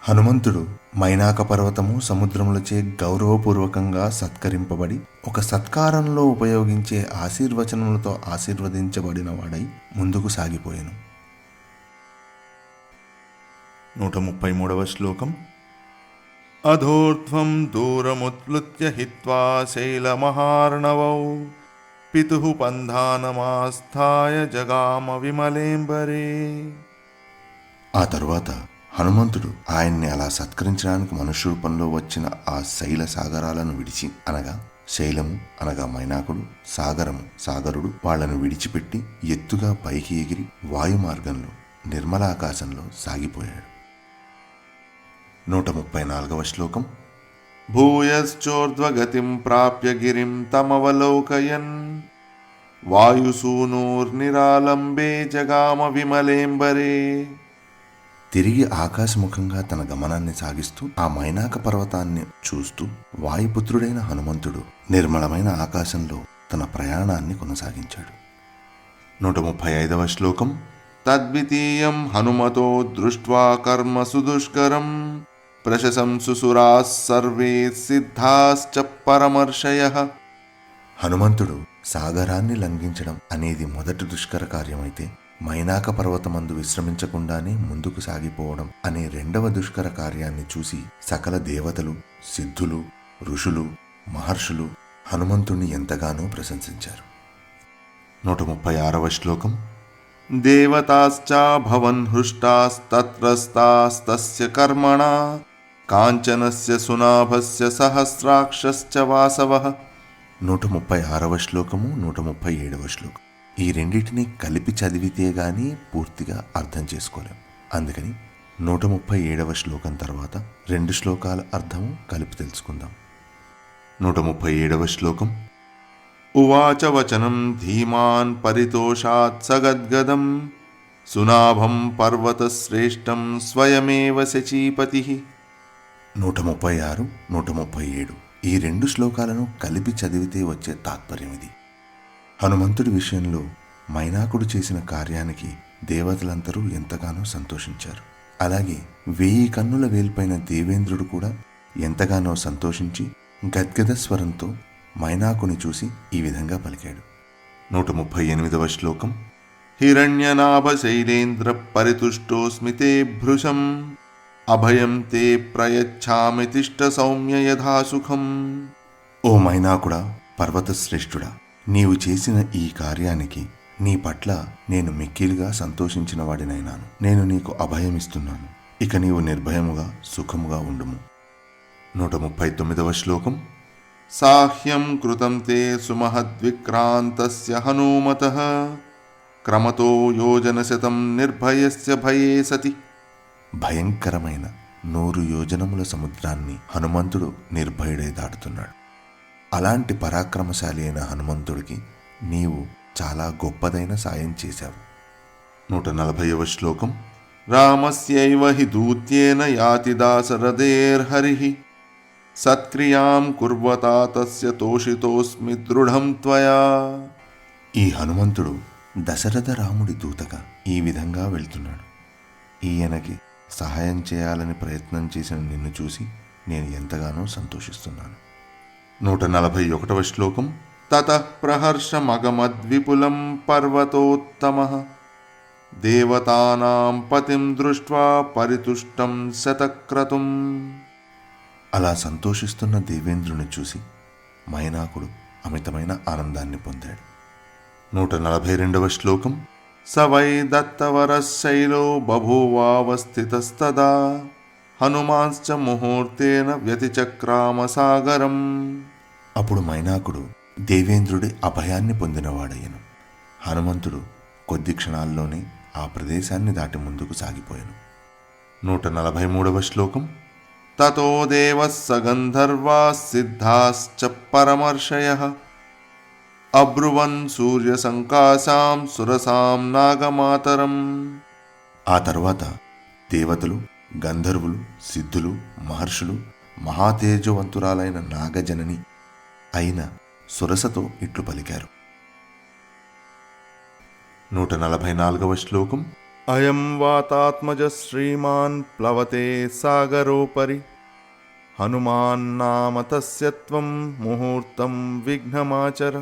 హనుమంతుడు మైనాక పర్వతము సముద్రములచే గౌరవపూర్వకంగా సత్కరింపబడి ఒక సత్కారంలో ఉపయోగించే ఆశీర్వచనములతో ఆశీర్వదించబడిన వాడై ముందుకు సాగిపోయాను. 133వ శ్లోకం. అధోర్ధ్వం దూరముత్ప్లుత్య హిత్వా శైలమహార్ణవౌ పితుః పంధానమాస్థాయ జగామ విమలేంబరే. ఆ తరువాత హనుమంతుడు ఆయన్ని అలా సత్కరించడానికి మనుష్య రూపంలో వచ్చిన ఆ శైల సాగరాలను విడిచి అనగా శైలము అనగా మైనాకుడు, సాగరము సాగరుడు వాళ్లను విడిచిపెట్టి ఎత్తుగా పైకి ఎగిరి వాయు మార్గంలో నిర్మలాకాశంలో సాగిపోయాడు. 134వ శ్లోకం. భూయశ్చోర్ధ్వగతిం ప్రాప్య గిరిం తమవలోకయన్ వాయుసూనూర్నిరాలంబే జగామ విమలేంబరే. తిరిగి ఆకాశముఖంగా తన గమనాన్ని సాగిస్తూ ఆ మైనాక పర్వతాన్ని చూస్తూ వాయుపుత్రుడైన హనుమంతుడు నిర్మలమైన ఆకాశంలో తన ప్రయాణాన్ని కొనసాగించాడు. 135వ శ్లోకం. తద్వితీయం హనుమతో దృష్ట్వా కర్మ సుదుష్కరం ప్రశంసుసురాः సర్వే సిద్ధాశ్చ పరమర్షయః. హనుమంతుడు సాగరాన్ని లంఘించడం అనేది మొదటి దుష్కర కార్యమైతే మైనాక పర్వతమందు విశ్రమించకుండానే ముందుకు సాగిపోవడం అనే రెండవ దుష్కర కార్యాన్ని చూసి సకల దేవతలు, సిద్ధులు, ఋషులు, మహర్షులు హనుమంతుణ్ణి ఎంతగానో ప్రశంసించారు. 136వ శ్లోకం. దేవతాశ్చాభవన్ హృష్టాస్తత్రస్తాస్తస్య కర్మణా కాంచనస్య సునాభస్య సహస్రాక్షశ్చ వాసవః. 136వ శ్లోకము 137వ శ్లోకం ఈ రెండింటినీ కలిపి చదివితే గాని పూర్తిగా అర్థం చేసుకోలేం. అందుకని 137వ శ్లోకం తర్వాత 2 శ్లోకాల అర్థము కలిపి తెలుసుకుందాం. 137వ శ్లోకం. ఉవాచ వచనం ధీమాన్ పరితోషాత్ సగద్గదం సునాభం పర్వతశ్రేష్టం స్వయమేవ శచీపతి. 136, 137 ఈ 2 శ్లోకాలను కలిపి చదివితే వచ్చే తాత్పర్యం ఇది. హనుమంతుడి విషయంలో మైనాకుడు చేసిన కార్యానికి దేవతలందరూ ఎంతగానో సంతోషించారు. అలాగే 1000 కన్నుల వేల్పైన దేవేంద్రుడు కూడా ఎంతగానో సంతోషించి గద్గద స్వరంతో మైనాకుని చూసి ఈ విధంగా పలికాడు. 138వ శ్లోకం. హిరణ్యనాభ శైలేంద్ర పరితుష్టోస్మి తే భృశం అభయం తే ప్రయచ్ఛామి తిష్ట సౌమ్య యథా సుఖం. ఓ మైనాకుడా, పర్వతశ్రేష్ఠుడా, నీవు చేసిన ఈ కార్యానికి నీ పట్ల నేను మిక్కిలిగా సంతోషించిన వాడినైనాను. నేను నీకు అభయమిస్తున్నాను. ఇక నీవు నిర్భయముగా సుఖముగా ఉండుము. 139వ శ్లోకం. సాహ్యం కృతం తే సుమహద్విక్రాంతస్య హనుమతః క్రమతో యోజనశతం నిర్భయస్య భయే సతి. భయంకరమైన 100 యోజనముల సముద్రాన్ని హనుమంతుడు నిర్భయుడై దాటుతున్నాడు. అలాంటి పరాక్రమశాలి అయిన హనుమంతుడికి నీవు చాలా గొప్పదైన సాయం చేశావు. 140వ శ్లోకం. రామస్యైవ హి దూత్యేన యాతి దాశరథేర్హరిః సత్క్రియాం కుర్వతా తస్య తోషితోస్మి దృఢం త్వయా. ఈ హనుమంతుడు దశరథ రాముడి దూతగా ఈ విధంగా వెళ్తున్నాడు. ఈయనకి సహాయం చేయాలని ప్రయత్నం చేసిన నిన్ను చూసి నేను ఎంతగానో సంతోషిస్తున్నాను. 141వ శ్లోకం. తతః ప్రహర్షమగమద్విపులం పర్వతోత్తమః దేవతానాం పతిం దృష్ట్వా పరితుష్టం శతక్రతుం. అలా సంతోషిస్తున్న దేవేంద్రుని చూసి మైనాకుడు అమితమైన ఆనందాన్ని పొందాడు. 142వ శ్లోకం. స వై దత్తవరశైలో బభూవావస్థితస్తదా హనుమాంశ్చ ముహూర్తేన వ్యతిచక్రామ సాగరం. అప్పుడు మైనాకుడు దేవేంద్రుడి అభయాన్ని పొందినవాడయ్యను. హనుమంతుడు కొద్ది క్షణాల్లోనే ఆ ప్రదేశాన్ని దాటి ముందుకు సాగిపోయాను. 143వ శ్లోకం. తతో దేవః స గంధర్వాः సిద్ధాశ్చ పరమర్షయః అబ్రువన్ సూర్య సంకాశాం సురసాం నాగమాతరం. ఆ తరువాత దేవతలు, గంధర్వులు, సిద్ధులు, మహర్షులు మహాతేజవంతురాలైన నాగజనని అయిన సురసతో ఇట్లు పలికారు. 144వ శ్లోకం. అయం వాతాత్మజ శ్రీమాన్ ప్లవతే సాగరోపరి హనుమాన్నామ తస్య త్వం ముహూర్తం విఘ్నమాచర.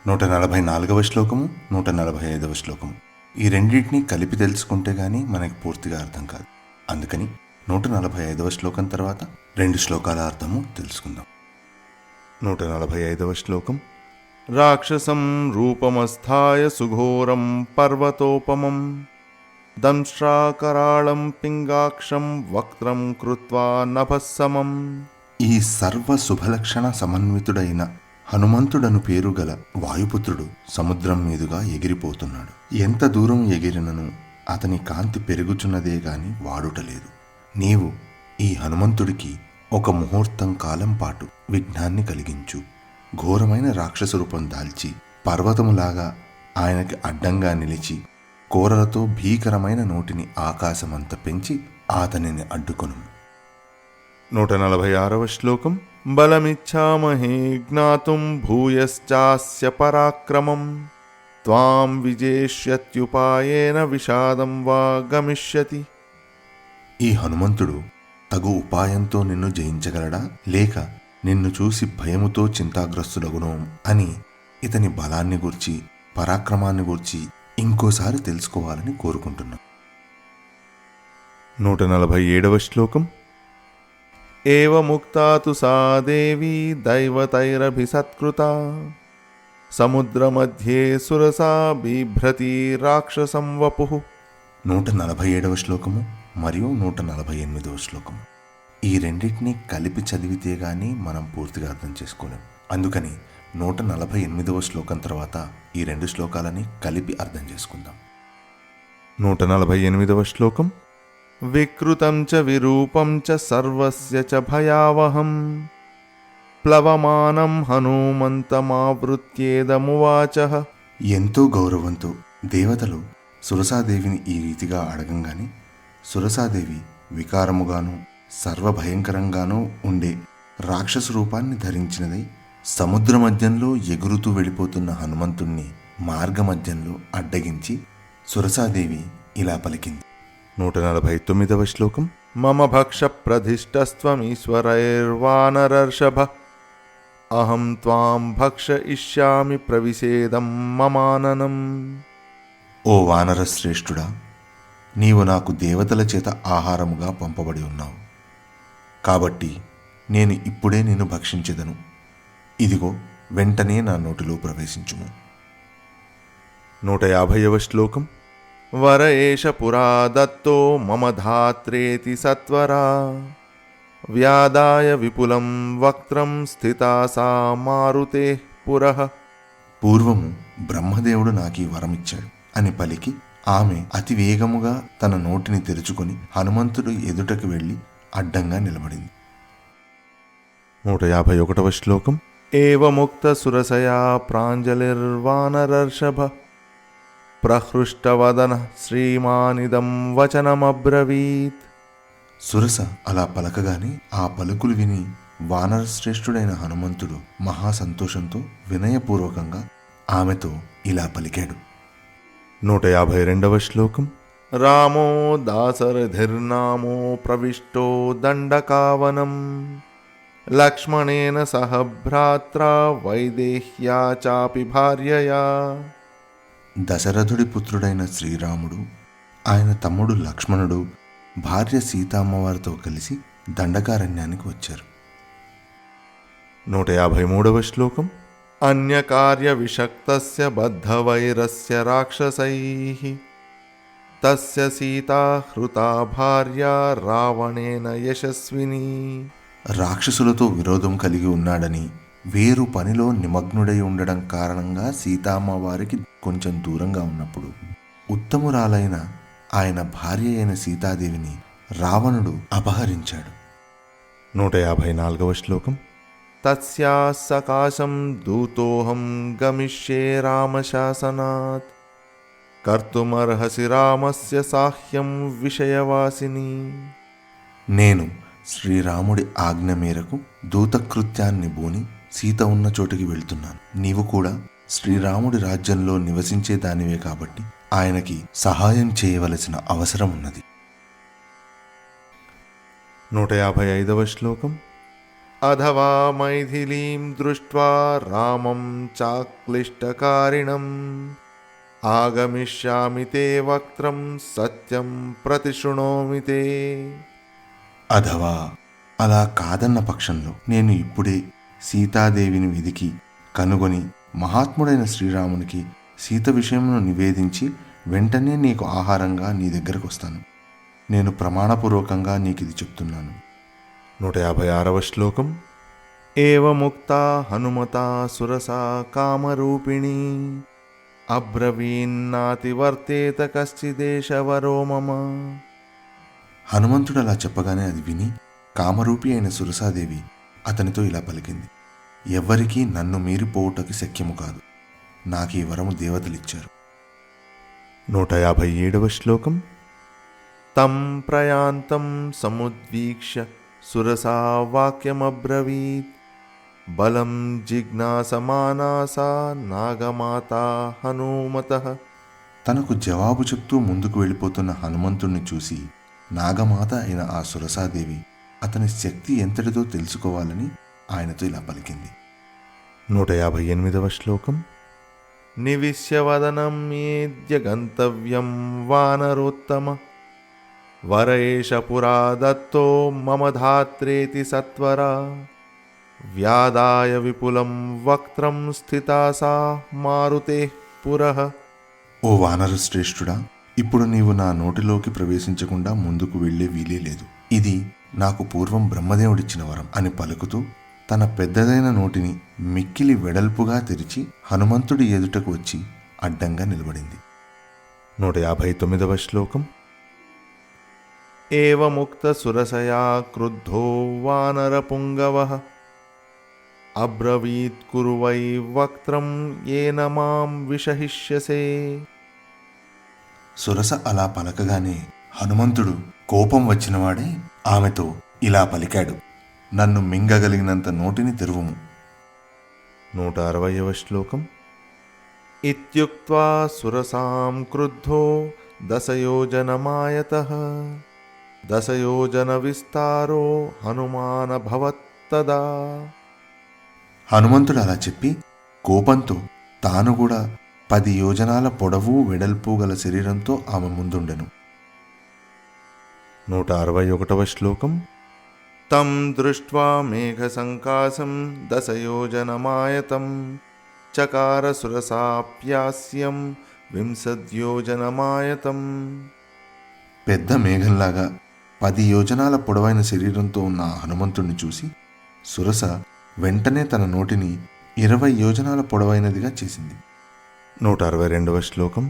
144వ శ్లోకము, 145వ శ్లోకము ఈ రెండింటినీ కలిపి తెలుసుకుంటే గానీ మనకి పూర్తిగా అర్థం కాదు. అందుకని 145వ శ్లోకం తర్వాత 2 శ్లోకాల అర్థము తెలుసుకుందాం. 145వ శ్లోకం. రాక్షసం రూపమస్థాయ సుఘోరం పర్వతోపమం దంశ్రాకరాళం పింగాక్షం వక్త్రం కృత్వా నభస్సమం. ఈ సర్వ శుభలక్షణ సమన్వితుడైన హనుమంతుడను పేరు గల వాయుపుత్రుడు సముద్రం మీదుగా ఎగిరిపోతున్నాడు. ఎంత దూరం ఎగిరినను అతని కాంతి పెరుగుచున్నదే గాని వాడుటలేదు. నీవు ఈ హనుమంతుడికి ఒక ముహూర్తం కాలం పాటు విఘ్నాన్ని కలిగించు. ఘోరమైన రాక్షస రూపం దాల్చి పర్వతములాగా ఆయనకి అడ్డంగా నిలిచి కోరలతో భీకరమైన నోటిని ఆకాశమంత పెంచి అతనిని అడ్డుకొను. 146వ శ్లోకం. బలమిచ్ఛామహే జ్ఞాతుం భూయశ్చాస్య పరాక్రమం త్వాం విజేష్యత్యుపాయేన విషాదం వా గమిష్యతి. ఈ హనుమంతుడు తగు ఉపాయంతో నిన్ను జయించగలడా, లేక నిన్ను చూసి భయముతో చింతాగ్రస్తుడగును అని ఇతని బలాన్ని గూర్చి పరాక్రమాన్ని గూర్చి ఇంకోసారి తెలుసుకోవాలని కోరుకుంటున్నా. 147వ శ్లోకం. ఏవముక్తా తు సా దేవీ దైవతైరభిసత్కృతా సముద్రమధ్యే సురసా బిభ్రతి రాక్షసం వపుః. 147వ శ్లోకము మరియు 148వ శ్లోకము ఈ రెండింటినీ కలిపి చదివితే గానీ మనం పూర్తిగా అర్థం చేసుకోలేం. అందుకని 148వ శ్లోకం తర్వాత ఈ 2 శ్లోకాలని కలిపి అర్థం చేసుకుందాం. 148వ శ్లోకం. వికృతం చ విరూపం చ సర్వస్య చ భయావహం ప్లవమానం హనుమంతమావృత్యేదమువాచ. ఎంతో గౌరవంతో దేవతలు సురసాదేవిని ఈ రీతిగా అడగంగానే సురసాదేవి వికారముగాను సర్వభయంకరంగానూ ఉండే రాక్షస రూపాన్ని ధరించినదై సముద్ర మధ్యంలో ఎగురుతూ వెళ్ళిపోతున్న హనుమంతుణ్ణి మార్గమధ్యంలో అడ్డగించి సురసాదేవి ఇలా పలికింది. 149వ శ్లోకం. మమ భక్ష ప్రధిష్టస్త్వమీశ్వరైర్వానరర్షభ అహం త్వాం భక్ష ఇష్యామి ప్రవిశేదం మమాననం. ఓ వానర శ్రేష్ఠుడా, నీవు నాకు దేవతల చేత ఆహారముగా పంపబడి ఉన్నావు. కాబట్టి నేను ఇప్పుడే నిన్ను భక్షించెదను. ఇదిగో వెంటనే నా నోటిలో ప్రవేశించుము. 150వ శ్లోకం. వర ఏష పురా దత్తో మమ ధాత్రేతి సత్వరా వ్యాదాయ విపులం వక్త్రం స్థితా సా మారుతే పురః. పూర్వము బ్రహ్మదేవుడు నాకీ వరమిచ్చాడు అని పలికి ఆమె అతి వేగముగా తన నోటిని తెరుచుకొని హనుమంతుడు ఎదుటకు వెళ్ళి అడ్డంగా నిలబడింది. 151వ శ్లోకం. ఏవముక్త సురసయా ప్రాంజలిర్వానరర్షభ ప్రహృష్టవదన శ్రీమానిదం వచనమబ్రవీత్. సురస అలా పలకగానే ఆ పలుకులు విని వానరశ్రేష్ఠుడైన హనుమంతుడు మహాసంతోషంతో వినయపూర్వకంగా ఆమెతో ఇలా పలికాడు. 152వ శ్లోకం. రామో దాసరథిర్నామో ప్రవిష్టో దండకావనం లక్ష్మణేన సహ భ్రాత్రా వైదేహ్యా చాపి భార్యయా. దశరథుడి పుత్రుడైన శ్రీరాముడు, ఆయన తమ్ముడు లక్ష్మణుడు, భార్య సీతామ్మవారితో కలిసి దండకారణ్యానికి వచ్చారు. 153వ శ్లోకం. అన్యకార్య విషక్తస్య బద్ధవైరస్య రాక్షసైః తస్య సీతా హృతా భార్య రావణేన యశస్విని. రాక్షసులతో విరోధం కలిగి ఉన్నాడని, వేరు పనిలో నిమగ్నుడై ఉండడం కారణంగా సీతామ్మవారికి కొంచెం దూరంగా ఉన్నప్పుడు ఉత్తమురాలైన ఆయన భార్య అయిన సీతాదేవిని రావణుడు అపహరించాడు. 154వ శ్లోకం. తస్యా సకాశం దూతోహం గమిష్యే రామశాసనాత్ కర్తుమర్హసి రామస్య సాహ్యం విషయవాసిని. నేను శ్రీరాముడి ఆజ్ఞ మేరకు దూతకృత్యాన్ని బూని సీత ఉన్న చోటికి వెళ్తున్నాను. నీవు కూడా శ్రీరాముడి రాజ్యంలో నివసించే దానివే కాబట్టి ఆయనకి సహాయం చేయవలసిన అవసరం ఉన్నది. 155వ శ్లోకం. అథవా మైథిలీం దృష్ట్వా రామం చాక్లిష్టకారిణం ఆగమిష్యామి తే వక్త్రం సత్యం ప్రతిశృణోమి తే. అథవా అలా కాదన్న పక్షంలో నేను ఇప్పుడే సీతాదేవిని వెదికి కనుగొని మహాత్ముడైన శ్రీరామునికి సీత విషయమును నివేదించి వెంటనే నీకు ఆహారంగా నీ దగ్గరకు వస్తాను. నేను ప్రమాణపూర్వకంగా నీకిది చెప్తున్నాను. 156వ శ్లోకం. ఏవముక్తా హనుమతా సురసా కామరూపిణీ అబ్రవీన్నాతి వర్తేత కశ్చిదేశవరో మమ. హనుమంతుడు అలా చెప్పగానే అది విని కామరూపి అయిన సురసాదేవి అతనితో ఇలా పలికింది. ఎవ్వరికీ నన్ను మీరిపోవుటకి శక్యము కాదు. నాకీ వరము దేవతలిచ్చారు. 157వ శ్లోకం. తం ప్రయాంతం సముద్వీక్ష్య సురసా వాక్యమబ్రవీత్ బలం జిజ్ఞాసమానాసా నాగమాతా హనుమతః. తనకు జవాబు చెప్తూ ముందుకు వెళ్ళిపోతున్న హనుమంతుణ్ణి చూసి నాగమాత అయిన ఆ సురసాదేవి అతని శక్తి ఎంతటిదో తెలుసుకోవాలని ఆయనతో ఇలా పలికింది. 158వ శ్లోకం. నివిశ్యవదనం మేద్య గంతవ్యం వానరోత్తమ వరేష పురా దత్తో మమ ధాత్రేతి సత్వరా వ్యాదాయ విపులం వక్త్రం స్థితా సా మారుతే పురః. ఓ వానర శ్రేష్ఠుడా, ఇప్పుడు నీవు నా నోటిలోకి ప్రవేశించకుండా ముందుకు వెళ్లే వీలే లేదు. ఇది నాకు పూర్వం బ్రహ్మదేవుడిచ్చిన వరం అని పలుకుతూ తన పెద్దదైన నోటిని మిక్కిలి వెడల్పుగా తెరిచి హనుమంతుడి ఎదుటకు వచ్చి అడ్డంగా నిలబడింది. 159వ శ్లోకం. ఏవముక్త సురసయా క్రుద్ధో వానరపుంగవః అబ్రవీత్ కురు వై వక్త్రం ఏన మాం విషహిష్యసే. సురస అలా పలకగానే హనుమంతుడు కోపం వచ్చినవాడే ఆమెతో ఇలా పలికాడు. నన్ను మింగగలిగినంత నోటిని తెరువుము. 160వ శ్లోకం. ఇత్యుక్త్వా సురసాం క్రుద్ధో దశయోజనమాయతః దశయోజన విస్తారో హనుమానభవత్తదా. హనుమంతుడు అలా చెప్పి కోపంతో తాను కూడా 10 యోజనాల పొడవు వెడల్పు గల శరీరంతో ఆమె ముందుండెను. 161వ శ్లోకం. తం దృష్ట్వా మేఘసంకాశం దశయోజనమాయతం చకార సురసాప్యాస్యం వింశద్యోజనమాయతం. పెద్ద మేఘంలాగా 10 యోజనాల పొడవైన శరీరంతో ఉన్న ఆ హనుమంతుణ్ణి చూసి సురస వెంటనే తన నోటిని 20 యోజనాల పొడవైనదిగా చేసింది. 162వ శ్లోకం.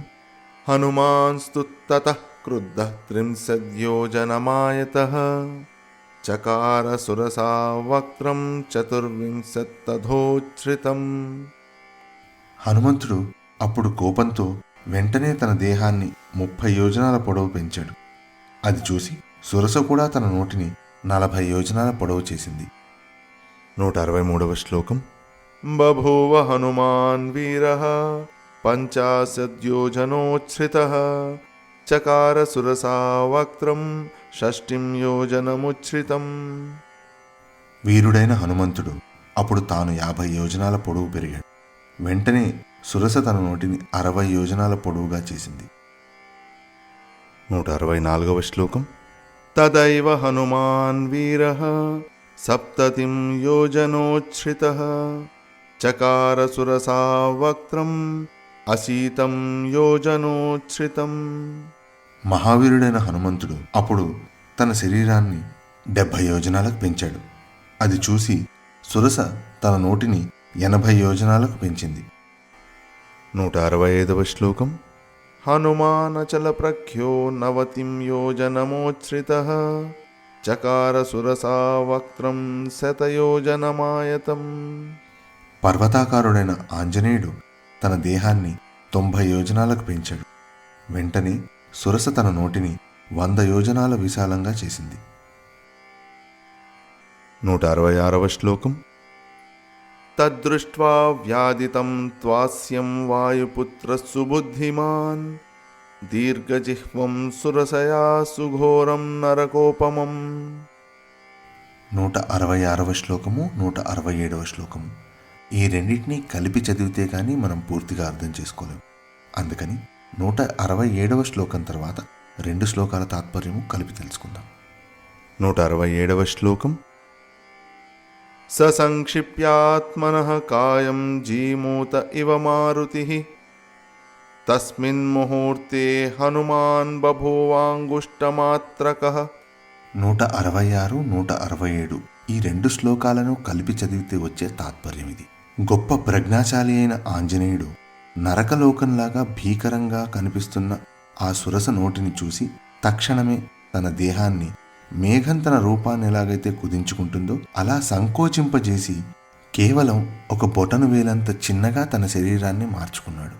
హనుమాన్స్తు తతః క్రుద్ధః త్రింశద్యోజనమాయతః చకార సురసా వక్త్రం చతుర్వింశత్తథోచ్ఛ్రితం. హనుమంతుడు అప్పుడు కోపంతో వెంటనే తన దేహాన్ని 30 యోజనాల పొడవు పెంచాడు. అది చూసి సురస కూడా తన నోటిని 40 యోజనాల పొడవు చేసింది. 163వ శ్లోకం. బభూవ హనుమాన్ వీరః 50 యోజనోచ్ఛ్రితః చకార సురసా వక్త్రం 60 యోజనముచ్ఛ్రితం. వీరుడైన హనుమంతుడు అప్పుడు తాను 50 యోజనాల పొడవు పెరిగాడు. వెంటనే సురస తన నోటిని 60 యోజనాల పొడవుగా చేసింది. 164వ శ్లోకం. తదైవ హనుమాన్ వీరః 70 యోజనోచ్ఛ్రితః చకార సురసా వక్త్రం 80 యోజనోచ్ఛ్రితం. మహావీరుడైన హనుమంతుడు అప్పుడు తన శరీరాన్ని 70 యోజనాలకు పెంచాడు. అది చూసి సురస తన నోటిని 80 యోజనాలకు పెంచింది. 165వ శ్లోకం. హనుమానచల ప్రఖ్యో 90 యోజనమోచ్ఛ్రితః చకార సురసా వక్త్రం 100 యోజనమాయతం. పర్వతాకారుడైన ఆంజనేయుడు తన దేహాన్ని 90 యోజనాలకు పెంచాడు. వెంటనే సురస తన నోటిని 100 యోజనాల విశాలంగా చేసింది. 166వ శ్లోకం. తద్దృష్ట్వా వ్యాదితం త్వాస్యం వాయుపుత్ర సుబుద్ధిమాన్ దీర్ఘజిహ్వం సురసయా సుఘోరం నరకోపమం. 166వ శ్లోకము 167వ శ్లోకము ఈ రెండింటినీ కలిపి చదివితే కానీ మనం పూర్తిగా అర్థం చేసుకోలేం. అందుకని 167వ శ్లోకం తర్వాత 2 శ్లోకాల తాత్పర్యము కలిపి తెలుసుకుందాం. 167వ శ్లోకం. ససంక్షిప్యాత్మనః కాయం జీమూత ఇవ మారుతిః తస్మిన్ ముహూర్తే హనుమాన్ బభూవాంగుష్టమాత్రకః. 166, 167 ఈ 2 శ్లోకాలను కలిపి చదివితే వచ్చే తాత్పర్యం ఇది. గొప్ప ప్రజ్ఞాశాలి అయిన ఆంజనేయుడు నరకలోకంలాగా భీకరంగా కనిపిస్తున్న ఆ సురస నోటిని చూసి తక్షణమే తన దేహాన్ని మేఘం తన రూపాన్ని ఎలాగైతే కుదించుకుంటుందో అలా సంకోచింపజేసి కేవలం ఒక బొటను వేలంత చిన్నగా తన శరీరాన్ని మార్చుకున్నాడు.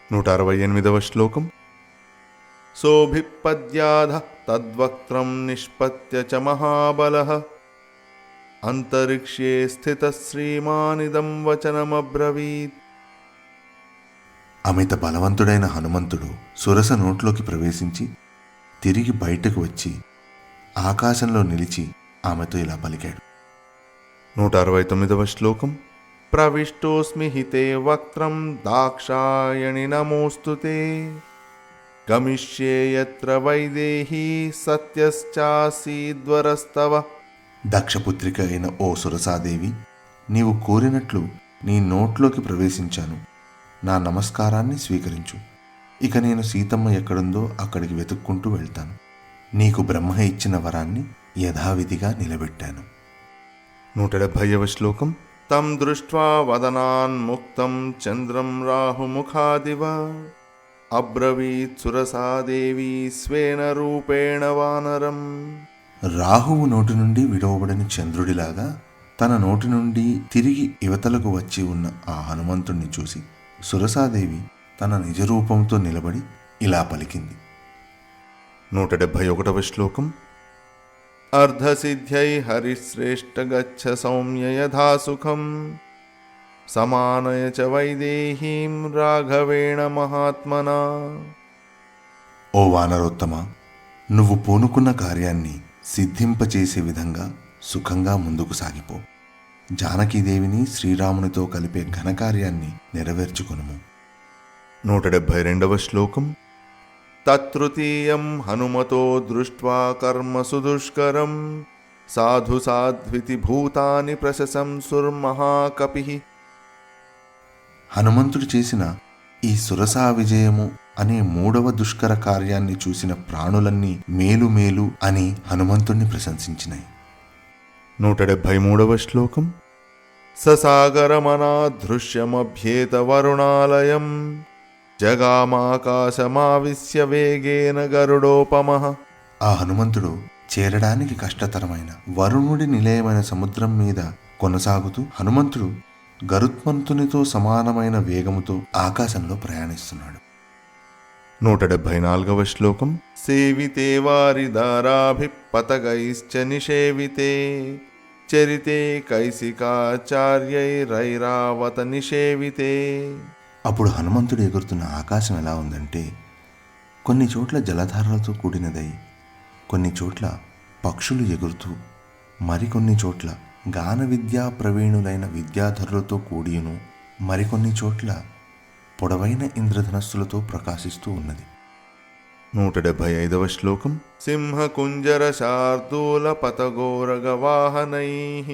168వ శ్లోకం. సోభిపద్యాధ తద్వక్త్రం నిష్పత్య చ మహాబలః అంతరిక్షే స్థిత శ్రీమానిదం వచనమబ్రవీత్. అమిత బలవంతుడైన హనుమంతుడు సురస నోట్లోకి ప్రవేశించి తిరిగి బయటకు వచ్చి ఆకాశంలో నిలిచి ఆమెతో ఇలా పలికాడు. 169వ శ్లోకం. ప్రవిష్టోస్మి హితే వక్త్రం దాక్షాయణి నమోస్తుతే గమిష్యే యత్ర వైదేహీ సత్యశ్చాసీద్వరస్తవ. దక్షపుత్రిక అయిన ఓ సురసాదేవి, నీవు కోరినట్లు నీ నోట్లోకి ప్రవేశించాను. నా నమస్కారాన్ని స్వీకరించు. ఇక నేను సీతమ్మ ఎక్కడుందో అక్కడికి వెతుక్కుంటూ వెళ్తాను. నీకు బ్రహ్మ ఇచ్చిన వరాన్ని యథావిధిగా నిలబెట్టాను. 170వ శ్లోకం. తం దృష్ట్వా వదనాన్ముక్తం చంద్రం రాహుముఖాదివ అబ్రవీత్ సురసాదేవి స్వేన రూపేణ వానరం. రాహువు నోటి నుండి విడవబడిన చంద్రుడిలాగా తన నోటి నుండి తిరిగి యువతలకు వచ్చి ఉన్న ఆ హనుమంతుణ్ణి చూసి సురసాదేవి తన నిజరూపంతో నిలబడి ఇలా పలికింది. 171వ శ్లోకం. అర్ధసిద్ధ్యై హరిశ్రేష్ఠ గచ్చ సౌమ్య యథా సుఖం సమానయ చ వైదేహీం రాఘవేణ మహాత్మనా. ఓ వానరోత్తమ, నువ్వు పూనుకున్న కార్యాన్ని సిద్ధింపచేసే విధంగా సుఖంగా ముందుకు సాగిపో. జానకీదేవిని శ్రీరామునితో కలిపే ఘనకార్యాన్ని నెరవేర్చుకొనుము. 172వ శ్లోకం. తతృతీయం హనుమతో దృష్ట్వా కర్మ సుదుష్కరం సాధు సాధ్వితి భూతాని ప్రశంసుర్మహాకపి. హనుమంతుడు చేసిన ఈ సురసా విజయము అనే 3వ దుష్కర కార్యాన్ని చూసిన ప్రాణులన్నీ మేలు మేలు అని హనుమంతుణ్ణి ప్రశంసించినాయి. 173వ శ్లోకం. ససాగరమనాదృశ్యమభ్యేత వరుణాలయం జగామాకాశమావిశ్య వేగేన గరుడోపమః. ఆ హనుమంతుడు చేరడానికి కష్టతరమైన వరుణుడి నిలయమైన సముద్రం మీద కొనసాగుతూ హనుమంతుడు గరుత్మంతునితో సమానమైన వేగముతో ఆకాశంలో ప్రయాణిస్తున్నాడు. 174వ శ్లోకం. సేవితే వారిదారాభిపతగైశ్చ నిషేవితే చరితే కైసికాచార్యైరైరావత నిషేవితే. అప్పుడు హనుమంతుడు ఎగురుతున్న ఆకాశం ఎలా ఉందంటే కొన్ని చోట్ల జలధారలతో కూడినదై, కొన్ని చోట్ల పక్షులు ఎగురుతూ, మరికొన్ని చోట్ల గాన విద్యా ప్రవీణులైన విద్యాధరులతో కూడియును, మరికొన్ని చోట్ల పొడవైన ఇంద్రధనస్సులతో ప్రకాశిస్తూ ఉన్నది. 175వ శ్లోకం. సింహకుంజర శార్దూల పతగోరగవాహనైః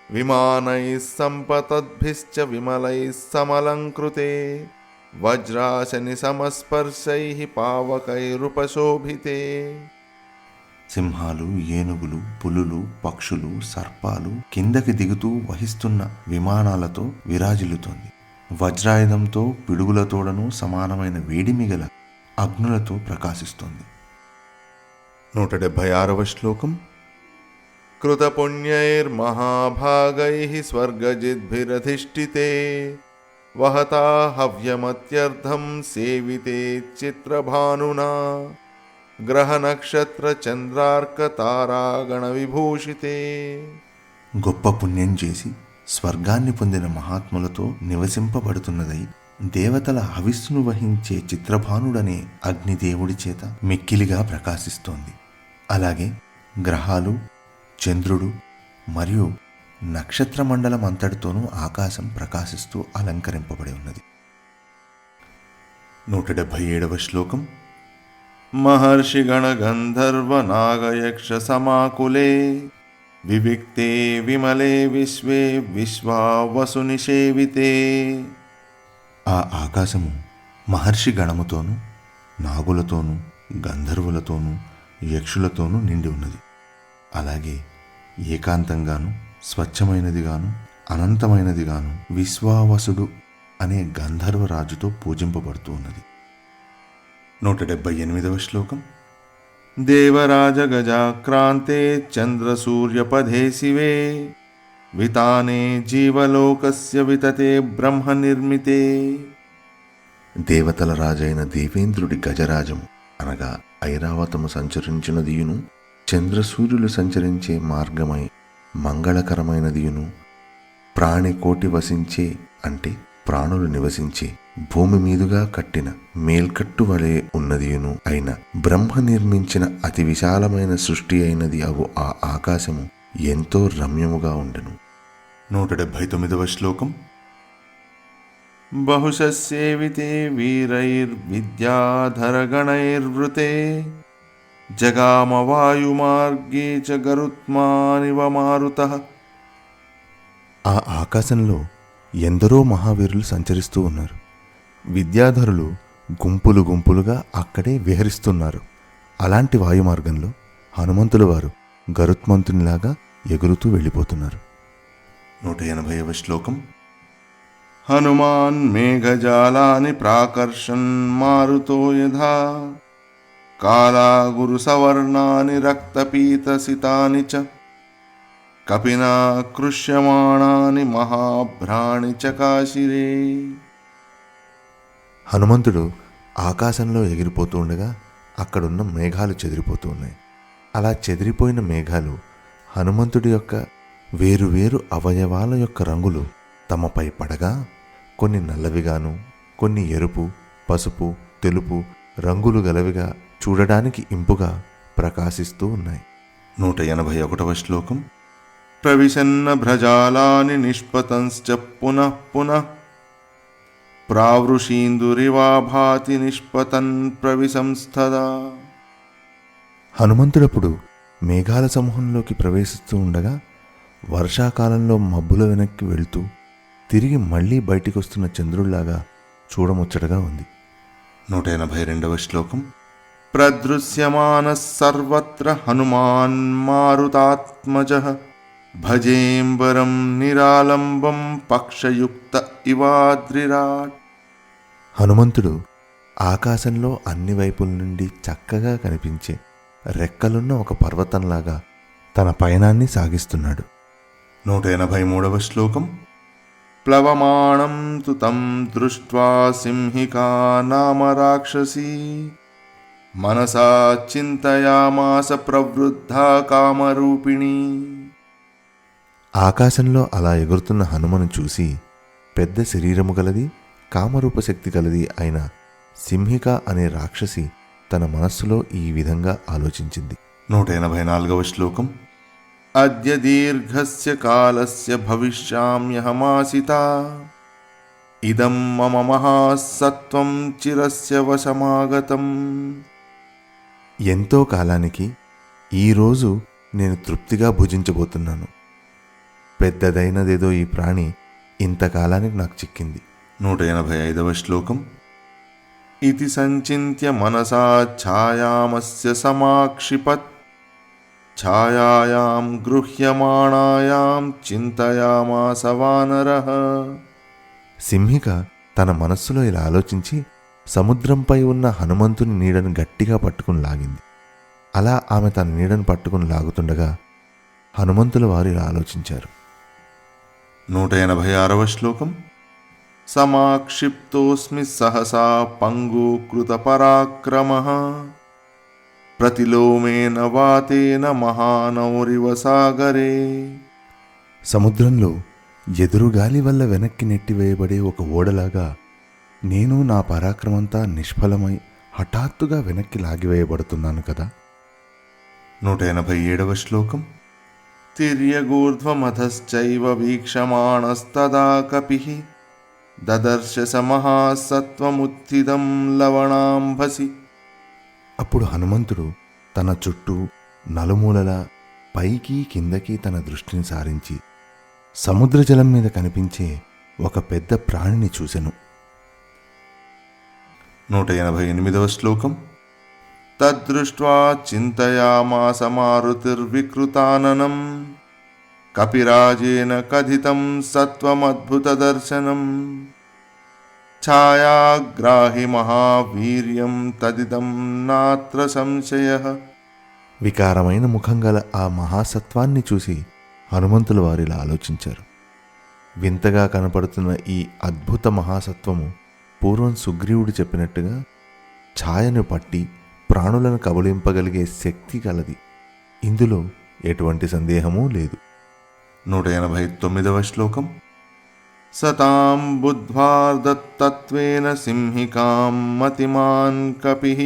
విమానైః సంపతద్భిశ్చ విమలైః సమలంకృతే వజ్రాశని సమస్పర్శైః పావకైరుపశోభితే. సింహాలు, ఏనుగులు, పులులు, పక్షులు, సర్పాలు కిందకి దిగుతూ వహిస్తున్న విమానాలతో విరాజిల్లుతోంది. వజ్రాయుధంతో, పిడుగులతోడను సమానమైన వేడిమిగల అగ్నులతో ప్రకాశిస్తోంది. 176వ శ్లోకం. కృతపుణ్యైర్మహాభాగైః స్వర్గజిద్భిరధిష్ఠితే వహతా హవ్యమత్యర్థం సేవితే చిత్రభానునా గ్రహనక్షత్ర చంద్రార్క తారాగణ విభూషితే. గొప్ప పుణ్యం చేసి స్వర్గాన్ని పొందిన మహాత్ములతో నివసింపబడుతున్నదై దేవతల హవిస్సును వహించే చిత్రభానుడనే అగ్నిదేవుడి చేత మిక్కిలిగా ప్రకాశిస్తోంది. అలాగే గ్రహాలు, చంద్రుడు మరియు నక్షత్రమండలం అంతటితోనూ ఆకాశం ప్రకాశిస్తూ అలంకరింపబడి ఉన్నది. 177వ శ్లోకం. మహర్షిగణ గంధర్వ నాగయక్ష సమాకులే వివిక్తే విమలే విశ్వే విశ్వావసు నిషేవితే. ఆ ఆకాశము మహర్షి గణముతోనూ, నాగులతోనూ, గంధర్వులతోనూ, యక్షులతోనూ నిండి ఉన్నది. అలాగే ఏకాంతంగాను, స్వచ్ఛమైనదిగాను, అనంతమైనదిగాను విశ్వావసుడు అనే గంధర్వరాజుతో పూజింపబడుతూ ఉన్నది. 178వ శ్లోకం. దేవరాజ గజాక్రాంతే చంద్రసూర్యపదే శివే వితానే జీవలోకస్య వితతే బ్రహ్మ నిర్మితే. దేవతల రాజైన దేవేంద్రుడి గజరాజము అనగా ఐరావతము సంచరించినదియును, చంద్రసూర్యులు సంచరించే మార్గమై మంగళకరమైనదియును, ప్రాణికోటి వసించే అంటే ప్రాణులు నివసించే భూమి మీదుగా కట్టిన మేల్కట్టు వలె ఉన్నదియును అయిన బ్రహ్మ నిర్మించిన అతి విశాలమైన సృష్టి అయినది అగు ఆ ఆకాశము ఎంతో రమ్యముగా ఉండెను. 179వ శ్లోకం. బహుశస్సేవితే వీరైర్విద్యాధరగణైర్వృతే జగామవాయుమార్గే చ గరుత్మానివ మారుతః. ఆ ఆకాశంలో ఎందరో మహావీరులు సంచరిస్తూ ఉన్నారు. విద్యాధరులు గుంపులు గుంపులుగా అక్కడే విహరిస్తున్నారు. అలాంటి వాయుమార్గంలో హనుమంతుల వారు గరుత్మంతునిలాగా ఎగురుతూ వెళ్ళిపోతున్నారు. 180వ శ్లోకం. హనుమాన్ మేఘజాలాని ప్రాకర్షన్ మారుతో యథా కాలాగురు సవర్ణాని రక్తపీతసితాని చ కపినా కృష్యమాణాని మహాభ్రాణి చకాశిరే. హనుమంతుడు ఆకాశంలో ఎగిరిపోతూ ఉండగా అక్కడున్న మేఘాలు చెదిరిపోతూ ఉన్నాయి. అలా చెదిరిపోయిన మేఘాలు హనుమంతుడి యొక్క వేరువేరు అవయవాల యొక్క రంగులు తమపై పడగా కొన్ని నల్లవిగాను, కొన్ని ఎరుపు, పసుపు, తెలుపు రంగులు గలవిగా చూడడానికి ఇంపుగా ప్రకాశిస్తూ ఉన్నాయి. 181వ శ్లోకం. ప్రవిశన్న భ్రజాలాని నిష్పతంశ్చ పునః పునః ప్రావృషీందురివాభాతి నిష్పతన్ ప్రవిశంస్తదా. హనుమంతుడప్పుడు మేఘాల సమూహంలోకి ప్రవేశిస్తూ ఉండగా వర్షాకాలంలో మబ్బుల వెనక్కి వెళ్తూ తిరిగి మళ్ళీ బయటికొస్తున్న చంద్రుళ్లాగా చూడముచ్చటగా ఉంది. 182వ శ్లోకం. ప్రదృశ్యమానః సర్వత్ర హనుమాన్ మారుతాత్మజః భజేంబరం నిరాలంబం పక్షయుక్త ఇవాద్రిరాట్. హనుమంతుడు ఆకాశంలో అన్ని వైపుల నుండి చక్కగా కనిపించే రెక్కలున్న ఒక పర్వతంలాగా తన పయనాన్ని సాగిస్తున్నాడు. 183వ శ్లోకం. ప్లవమాణం తు తం దృష్ట్వా సింహికా నామ రాక్షసీ మనసా చింతయామాస ప్రవృద్ధా కామరూపిణి. ఆకాశంలో అలా ఎగురుతున్న హనుమను చూసి పెద్ద శరీరము గలది, కామరూపశక్తి గలది అయిన సింహిక అనే రాక్షసి తన మనస్సులో ఈ విధంగా ఆలోచించింది. 184వ శ్లోకం. అద్య దీర్ఘస్య కాలస్య భవిష్యామ్యహమాసితా ఇదం మమ మహాసత్వం చిరస్య వశమాగతం. ఎంతో కాలానికి ఈరోజు నేను తృప్తిగా భుజించబోతున్నాను. పెద్దదైనదేదో ఈ ప్రాణి ఇంతకాలానికి నాకు చిక్కింది. 185వ శ్లోకం. ఇతి సంచింత్య మనసా ఛాయామస్య సమాక్షిపత్ ఛాయాయాం గృహ్యమాణాయాం చింతయామాస వానరః. సింహిక తన మనస్సులో ఇలా ఆలోచించి సముద్రంపై ఉన్న హనుమంతుని నీడను గట్టిగా పట్టుకుని లాగింది. అలా ఆమె తన నీడను పట్టుకుని లాగుతుండగా హనుమంతుల వారు ఇలా ఆలోచించారు. 186వ శ్లోకం. సమాక్షిప్తోస్మి సహసా పంగూకృత పరాక్రమః ప్రతిలోమేన వాతేన మహానౌరివ సాగరే. సముద్రంలో ఎదురుగాలి వల్ల వెనక్కి నెట్టివేయబడే ఒక ఓడలాగా నేను నా పరాక్రమంతా నిష్ఫలమై హఠాత్తుగా వెనక్కి లాగివేయబడుతున్నాను కదా. 187వ శ్లోకం. తిర్యగూర్ధ్వమధశ్చైవ వీక్షమాణస్తదా కపిః దదర్శ సమహాసత్వముత్థితం లవణాంభసి. అప్పుడు హనుమంతుడు తన చుట్టూ నలుమూలలా పైకి కిందకి తన దృష్టిని సారించి సముద్ర జలం మీద కనిపించే ఒక పెద్ద ప్రాణిని చూసెను. 188వ శ్లోకం. తద్దృష్ట్వా చింతయామాస మారుతిర్వికృతాననం కపిరాజేన కథితం సత్వమద్భుత దర్శనం ఛాయాగ్రాహి మహావీర్యం తదిదం నాత్ర సంశయః. వికారమైన ముఖం గల ఆ మహాసత్వాన్ని చూసి హనుమంతుల వారిలా ఆలోచించారు. వింతగా కనపడుతున్న ఈ అద్భుత మహాసత్వము పూర్వం సుగ్రీవుడు చెప్పినట్టుగా ఛాయను పట్టి ప్రాణులను కబళింపగలిగే శక్తి కలది. ఇందులో ఎటువంటి సందేహమూ లేదు. 189వ శ్లోకం. సతాం బుద్ధ్వార్దత్తత్వేన సింహికాం మతిమాన్ కపిః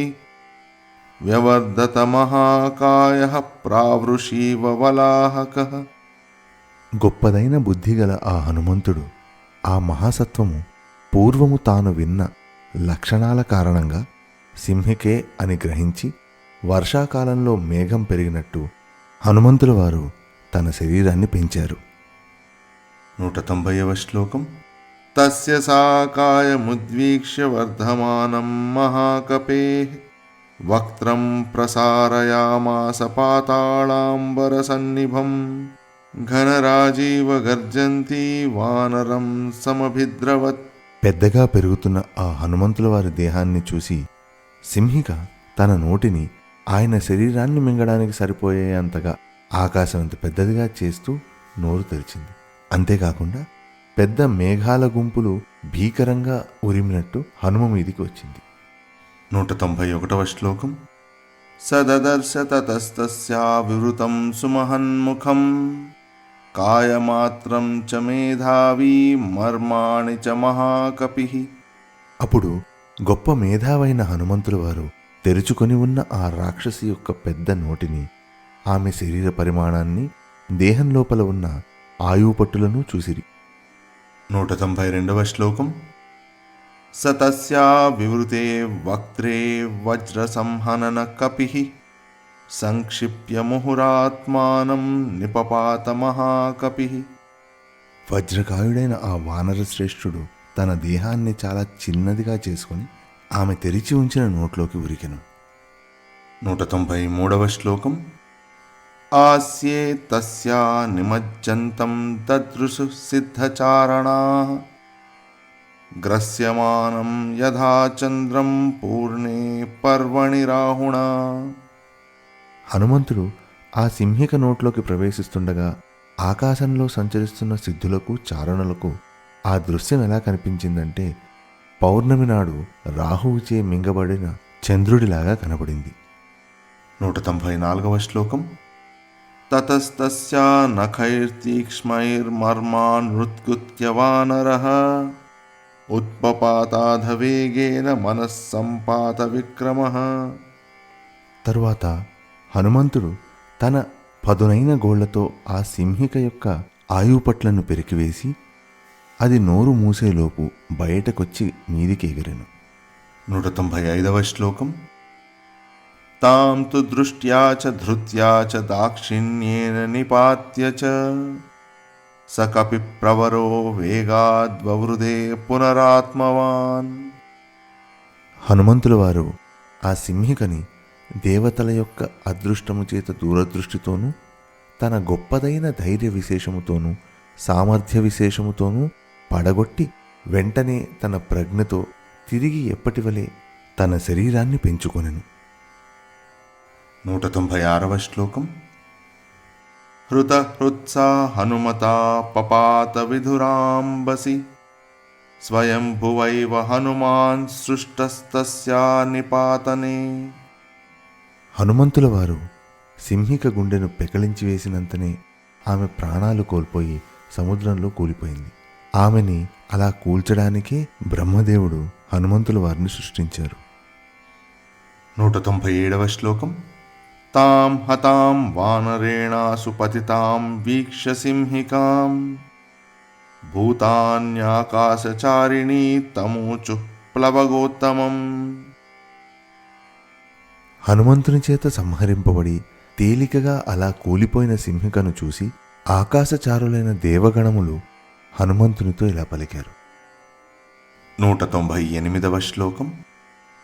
వ్యవర్ధత మహాకాయః ప్రావృషీవ వలాహకః. గొప్పదైన బుద్ధిగల ఆ హనుమంతుడు ఆ మహాసత్వము పూర్వము తాను విన్న లక్షణాల కారణంగా సింహికే అని గ్రహించి వర్షాకాలంలో మేఘం పెరిగినట్టు హనుమంతుల వారు తన శరీరాన్ని పెంచారు. 190వ శ్లోకం. తస్య సాకాయముద్వీక్ష్య వర్ధమానం మహాకపేః వక్త్రం ప్రసారయామాస పాతాళాంబరసన్నిభం ఘనరాజీవ గర్జంతి వానరం సమభిద్రవత్. పెద్దగా పెరుగుతున్న ఆ హనుమంతుల వారి దేహాన్ని చూసి సింహిక తన నోటిని ఆయన శరీరాన్ని మింగడానికి సరిపోయేంతగా ఆకాశమంత పెద్దదిగా చేస్తూ నోరు తెరిచింది. అంతేకాకుండా పెద్ద మేఘాల గుంపులు భీకరంగా ఉరిమినట్టు హనుమ మీదికి వచ్చింది. 191వ శ్లోకం. సదదర్శ తతస్తస్యా వివృతం సుమహన్ముఖం కాయమాత్రం చ మేధావీ మర్మాణి చ మహాకపిః. అప్పుడు గొప్ప మేధావైన హనుమంతుల వారు తెరుచుకొని ఉన్న ఆ రాక్షసి యొక్క పెద్ద నోటిని, ఆమె శరీర పరిమాణాన్ని, దేహం లోపల ఉన్న ఆయుపట్టులను చూసిరి. 192వ శ్లోకం. సతస్యా వివృతే వక్త్రే వజ్ర సంహనన కపిః సంక్షిప్య ముహురాత్మానం నిపపాత మహాకపి. వజ్రకాయుడైన ఆ వానర శ్రేష్ఠుడు తన దేహాన్ని చాలా చిన్నదిగా చేసుకుని ఆమె తెరిచి ఉంచిన నోట్లోకి ఉరికెను. 193వ శ్లోకం. ఆస్యే తస్యా నిమజ్జంతం దదృశు సిద్ధచారణాః గ్రస్యమానం యథా చంద్రం పూర్ణే పర్వణి రాహుణా. హనుమంతుడు ఆ సింహిక నోట్లోకి ప్రవేశిస్తుండగా ఆకాశంలో సంచరిస్తున్న సిద్ధులకు చారణులకు ఆ దృశ్యం ఎలా కనిపించిందంటే పౌర్ణమి నాడు రాహువుచే మింగబడిన చంద్రుడిలాగా కనబడింది. 194వ శ్లోకం. తతస్తస్యా నఖైర్తీక్ష్మైర్మర్మాన్ హృత్కృత్య వానరః ఉత్పపాతాధవేగేన మనస్సంపాత విక్రమః. తరువాత హనుమంతుడు తన పదునైన గోళ్లతో ఆ సింహిక యొక్క ఆయుపట్లను పెరికివేసి అది నోరు మూసేలోపు బయటకొచ్చి మీదికి ఎగిరెను. 195వ శ్లోకం. తాం తు దృష్ట్యా చ ధృత్యా చ దాక్షిణ్యేన నిపాత్య చ స కపి ప్రవరో వేగాద్వవృదే పునరాత్మవాన్. హనుమంతుల వారు ఆ సింహికని దేవతల యొక్క అదృష్టము చేత దూరదృష్టితోనూ తన గొప్పదైన ధైర్య విశేషముతోనూ సామర్థ్య విశేషముతోనూ పడగొట్టి వెంటనే తన ప్రజ్ఞతో తిరిగి ఎప్పటివలే తన శరీరాన్ని పెంచుకొనెను. 196వ శ్లోకం. హృతహృత్సా హనుమతా పపాత విధురాంబసి స్వయంభువైవ హనుమాన్ సృష్టస్తస్యా నిపాతనే. హనుమంతుల వారు సింహిక గుండెను పెకలించి వేసినంతనే ఆమె ప్రాణాలు కోల్పోయి సముద్రంలో కూలిపోయింది. ఆమెని అలా కూల్చడానికే బ్రహ్మదేవుడు హనుమంతుల వారిని సృష్టించారు. 197వ శ్లోకం. తాం హతాం వానరేణాసు పతితాం వీక్ష్య సింహికాం భూతాన్యాకాశచారిణీ తమూచు ప్లవగోత్తమం. హనుమంతుని చేత సంహరింపబడి తేలికగా అలా కూలిపోయిన సింహికను చూసి ఆకాశచారులైన దేవగణములు హనుమంతునితో ఇలా పలికారు. 198వ శ్లోకం.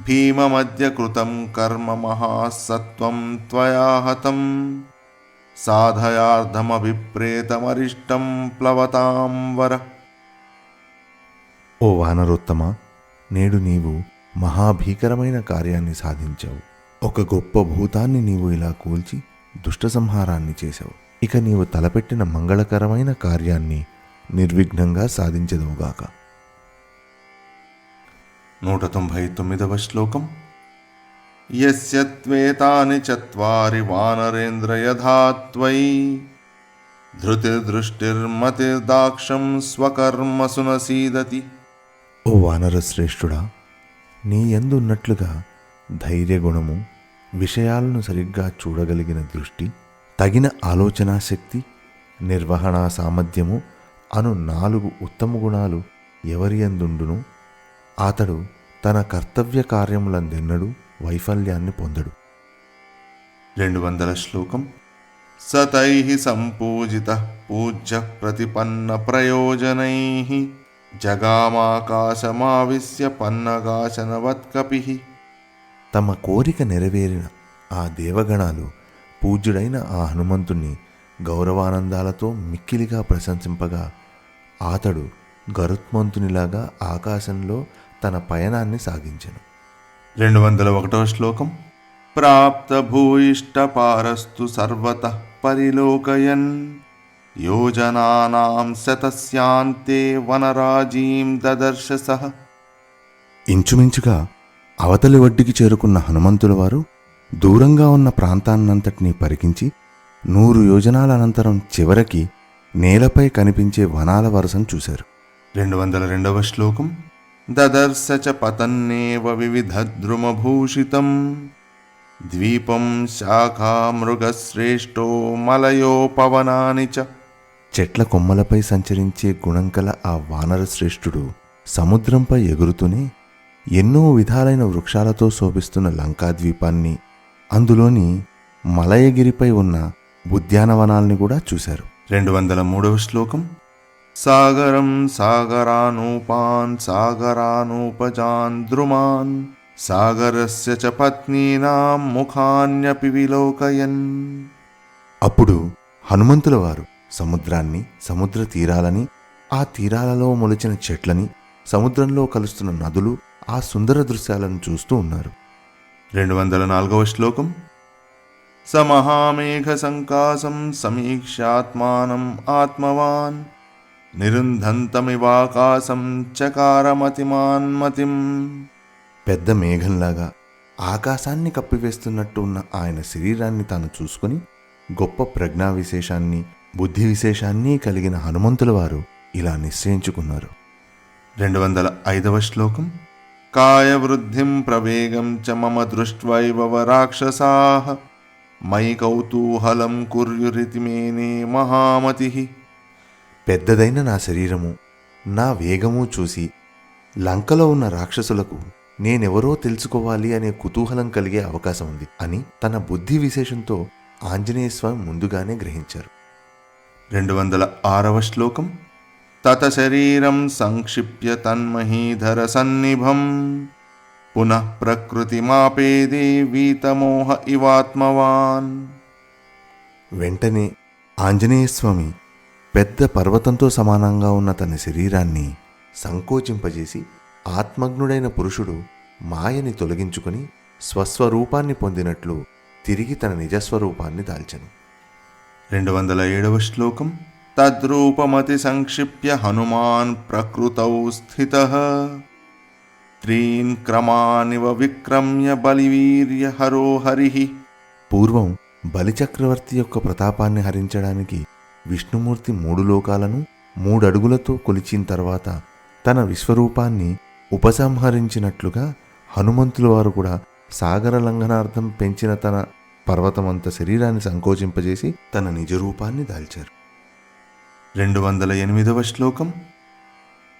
భీమమద్య కృతం కర్మ మహాసత్వం త్వయా హతం సాధయార్థమభిప్రేతమరిష్టం ప్లవతాం వర. ఓ వానరోత్తమా, నేడు నీవు మహాభీకరమైన కార్యాన్ని సాధించావు. ఒక గొప్ప భూతాన్ని నీవు ఇలా కూల్చి దుష్ట సంహారాన్ని చేశావు. ఇక నీవు తలపెట్టిన మంగళకరమైన కార్యాన్ని నిర్విఘ్నంగా సాధించదువుగాక. 199వ శ్లోకం. యస్య త్వేతాని చత్వారి వానరేంద్ర యథా త్వయి ధృతిర్దృష్టిర్మతిర్దాక్షం స్వకర్మసు నసీదతి. ఓ వానర శ్రేష్ఠుడా, నీ యందు ఉన్నట్లుగా ధైర్యగుణము, విషయాలను సరిగ్గా చూడగలిగిన దృష్టి, తగిన ఆలోచనా శక్తి, నిర్వహణా సామర్థ్యము అను 4 ఉత్తమ గుణాలు ఎవరి యందుండును అతడు తన కర్తవ్య కార్యములందెన్నడూ వైఫల్యాన్ని పొందడు. 200వ శ్లోకం. సతైః సంపూజితః పూజ్య ప్రతిపన్న ప్రయోజనైః జగామాకాశమావిశ్య పన్నగాశనవత్కపిః. తమ కోరిక నెరవేరిన ఆ దేవగణాలు పూజ్యుడైన ఆ హనుమంతుణ్ణి గౌరవానందాలతో మిక్కిలిగా ప్రశంసింపగా అతడు గరుత్మంతునిలాగా ఆకాశంలో తన పయనాన్ని సాగించెను. 201వ శ్లోకం. ప్రాప్త భూయిష్టపారస్తు సర్వతః పరిలోకయన్ యోజనానాం శతస్యాంతే వనరాజీం దదర్శ సః. ఇంచుమించుగా అవతలి ఒడ్డుకి చేరుకున్న హనుమంతుల వారు దూరంగా ఉన్న ప్రాంతాన్నంతటినీ పరికించి 100 యోజనాల అనంతరం చివరికి నేలపై కనిపించే వనాల వరసను చూశారు. 202వ శ్లోకం. దదర్శ చ పతన్నేవ వివిధద్రుమభూషితం ద్వీపం శాఖామృగశ్రేష్టో మలయో పవనాని చ. చెట్ల కొమ్మలపై సంచరించే గుణంకల ఆ వానర శ్రేష్ఠుడు సముద్రంపై ఎగురుతూనే ఎన్నో విధాలైన వృక్షాలతో శోభిస్తున్న లంకాద్వీపాన్ని, అందులోని మలయగిరిపై ఉన్న ఉద్యానవనాల్ని కూడా చూశారు. 203వ శ్లోకం. సాగరం సాగరానూపాన్ సాగరానూపజాన్ ద్రుమాన్ సాగరస్య చ పత్నీనాం ముఖాన్యపి విలోకయన్. అప్పుడు హనుమంతుల వారు సముద్రాన్ని, సముద్ర తీరాలని, ఆ తీరాలలో మొలిచిన చెట్లని, సముద్రంలో కలుస్తున్న నదులు, ఆ సుందర దృశ్యాలను చూస్తూ ఉన్నారు. 204వ శ్లోకం. సమహామేఘ సంకాసం సమీక్షాత్మానం ఆత్మవాన్ నిరుంధంతమివాకాశం చకారమతిమాన్మతిం. పెద్ద మేఘంలాగా ఆకాశాన్ని కప్పివేస్తున్నట్టు ఉన్న ఆయన శరీరాన్ని తాను చూసుకుని గొప్ప ప్రజ్ఞా విశేషాన్ని, బుద్ధి విశేషాన్ని కలిగిన హనుమంతుల వారు ఇలా నిశ్చయించుకున్నారు. 205వ శ్లోకం. కాయవృద్ధిం ప్రవేగం చ మమ దృష్ట్వైవ రాక్షసాః మయి కౌతూహలం కుర్యురితి మేనే మహామతిః. పెద్దదైన నా శరీరము, నా వేగము చూసి లంకలో ఉన్న రాక్షసులకు నేనెవరో తెలుసుకోవాలి అనే కుతూహలం కలిగే అవకాశం ఉంది అని తన బుద్ధి విశేషంతో ఆంజనేయ స్వామి ముందుగానే గ్రహించారు. 206వ శ్లోకం. తత శరీరం సంక్షిప్య తన్మహీధర సన్నిభం పునః ప్రకృతిమాపేదే వీతమోహ ఇవాత్మవాన్. వెంటనే ఆంజనేయస్వామి పెద్ద పర్వతంతో సమానంగా ఉన్న తన శరీరాన్ని సంకోచింపజేసి ఆత్మజ్ఞుడైన పురుషుడు మాయని తొలగించుకుని స్వస్వరూపాన్ని పొందినట్లు తిరిగి తన నిజస్వరూపాన్ని దాల్చెను. 207వ శ్లోకం. తద్రూపమతి సంక్షిప్య హనుమాన్ ప్రకృతౌ స్థితః త్రీన్ క్రమానివ విక్రమ్య బలివీర్య హరో హరిః. పూర్వం బలిచక్రవర్తి యొక్క ప్రతాపాన్ని హరించడానికి విష్ణుమూర్తి 3 లోకాలను 3 అడుగులతో కొలిచిన తర్వాత తన విశ్వరూపాన్ని ఉపసంహరించినట్లుగా హనుమంతుల వారు కూడా సాగర లంఘనార్థం పెంచిన తన పర్వతమంత శరీరాన్ని సంకోచింపజేసి తన నిజరూపాన్ని దాల్చారు. 208వ శ్లోకం.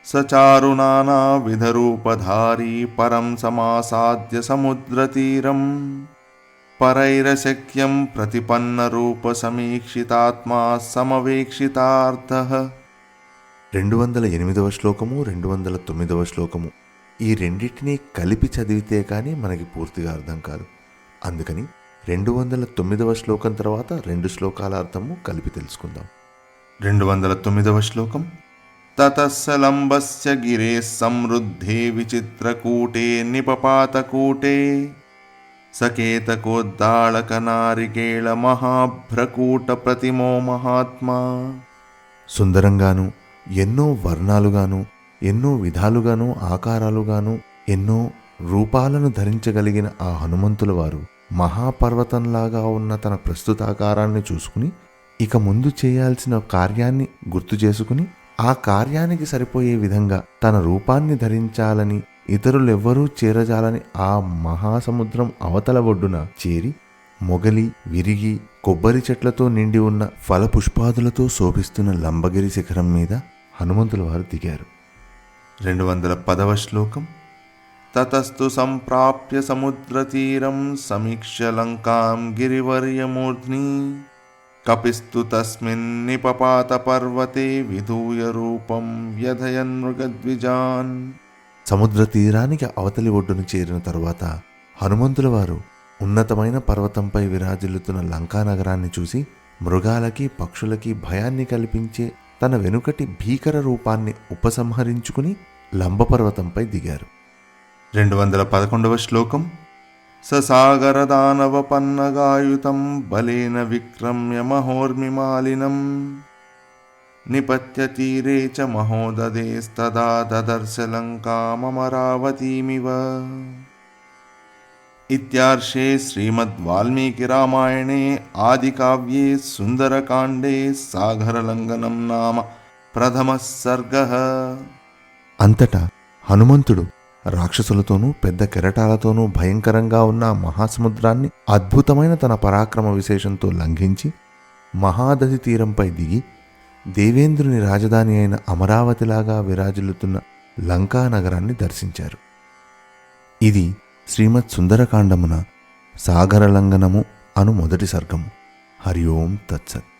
సచారు నానా విధరూపధారీ పరం సమాసాద్య సముద్రతీరం పరైరశక్యం ప్రతిపన్న రూప సమీక్షితాత్మా సమవేక్షితార్థః. 208వ శ్లోకము, 209వ శ్లోకము ఈ రెండింటినీ కలిపి చదివితే కానీ మనకి పూర్తిగా అర్థం కాదు. అందుకని 209వ శ్లోకం తర్వాత 2 శ్లోకాల అర్థము కలిపి తెలుసుకుందాం. 209వ శ్లోకం. తతస్సలంబస్య గిరే సమృద్ధే విచిత్రకూటే నిపపాతకూటే సకేతకోద్దాళక నారికేళ మహాభ్రకూట ప్రతిమో మహాత్మా. సుందరంగాను, ఎన్నో వర్ణాలుగాను, ఎన్నో విధాలుగాను, ఆకారాలుగాను, ఎన్నో రూపాలను ధరించగలిగిన ఆ హనుమంతుల వారు మహాపర్వతంలాగా ఉన్న తన ప్రస్తుతాకారాన్ని చూసుకుని ఇక ముందు చేయాల్సిన కార్యాన్ని గుర్తు చేసుకుని ఆ కార్యానికి సరిపోయే విధంగా తన రూపాన్ని ధరించాలని, ఇతరులెవ్వరూ చేరజాలని ఆ మహాసముద్రం అవతల ఒడ్డున చేరి మొగలి, విరిగి, కొబ్బరి చెట్లతో నిండి ఉన్న ఫలపుష్పాదులతో శోభిస్తున్న లంబగిరి శిఖరం మీద హనుమంతుల వారు దిగారు. 210వ శ్లోకం. తతస్తు సంప్రాప్య సముద్రతీరం సమీక్ష్య లంకాం గిరివర్యమూర్ధ్ని కపిస్తు తస్మిన్ నిపపాత పర్వతే విధూయ రూపం వ్యధయన్ మృగద్విజాన్. సముద్ర తీరానికి అవతలి ఒడ్డును చేరిన తరువాత హనుమంతుల వారు ఉన్నతమైన పర్వతంపై విరాజిల్లుతున్న లంకా నగరాన్ని చూసి మృగాలకి, పక్షులకి భయాన్ని కల్పించే తన వెనుకటి భీకర రూపాన్ని ఉపసంహరించుకుని లంబపర్వతంపై దిగారు. 211వ శ్లోకం. ససాగరదానవ పన్నగాయుతం బలేన విక్రమ్య మహోర్మిమాలినం నిపత్య తీరే చ మహోదదేస్తదా దదర్శ లంకామరావతీమివ. ఇత్యార్షే శ్రీమద్వాల్మీకి రామాయణే ఆదికావ్యే సుందరకాండే సాగరలంఘనం నామ ప్రథమః సర్గః. అంతటా హనుమంతుడు రాక్షసులతోనూ పెద్ద కెరటాలతోనూ భయంకరంగా ఉన్న మహాసముద్రాన్ని అద్భుతమైన తన పరాక్రమ విశేషంతో లంఘించి మహాదధి తీరంపై దిగి దేవేంద్రుని రాజధాని అయిన అమరావతిలాగా విరాజిల్లుతున్న లంకా నగరాన్ని దర్శించారు. ఇది శ్రీమత్ సుందరకాండమున సాగరలంఘనము అను మొదటి సర్గము. హరి ఓం తత్సత్.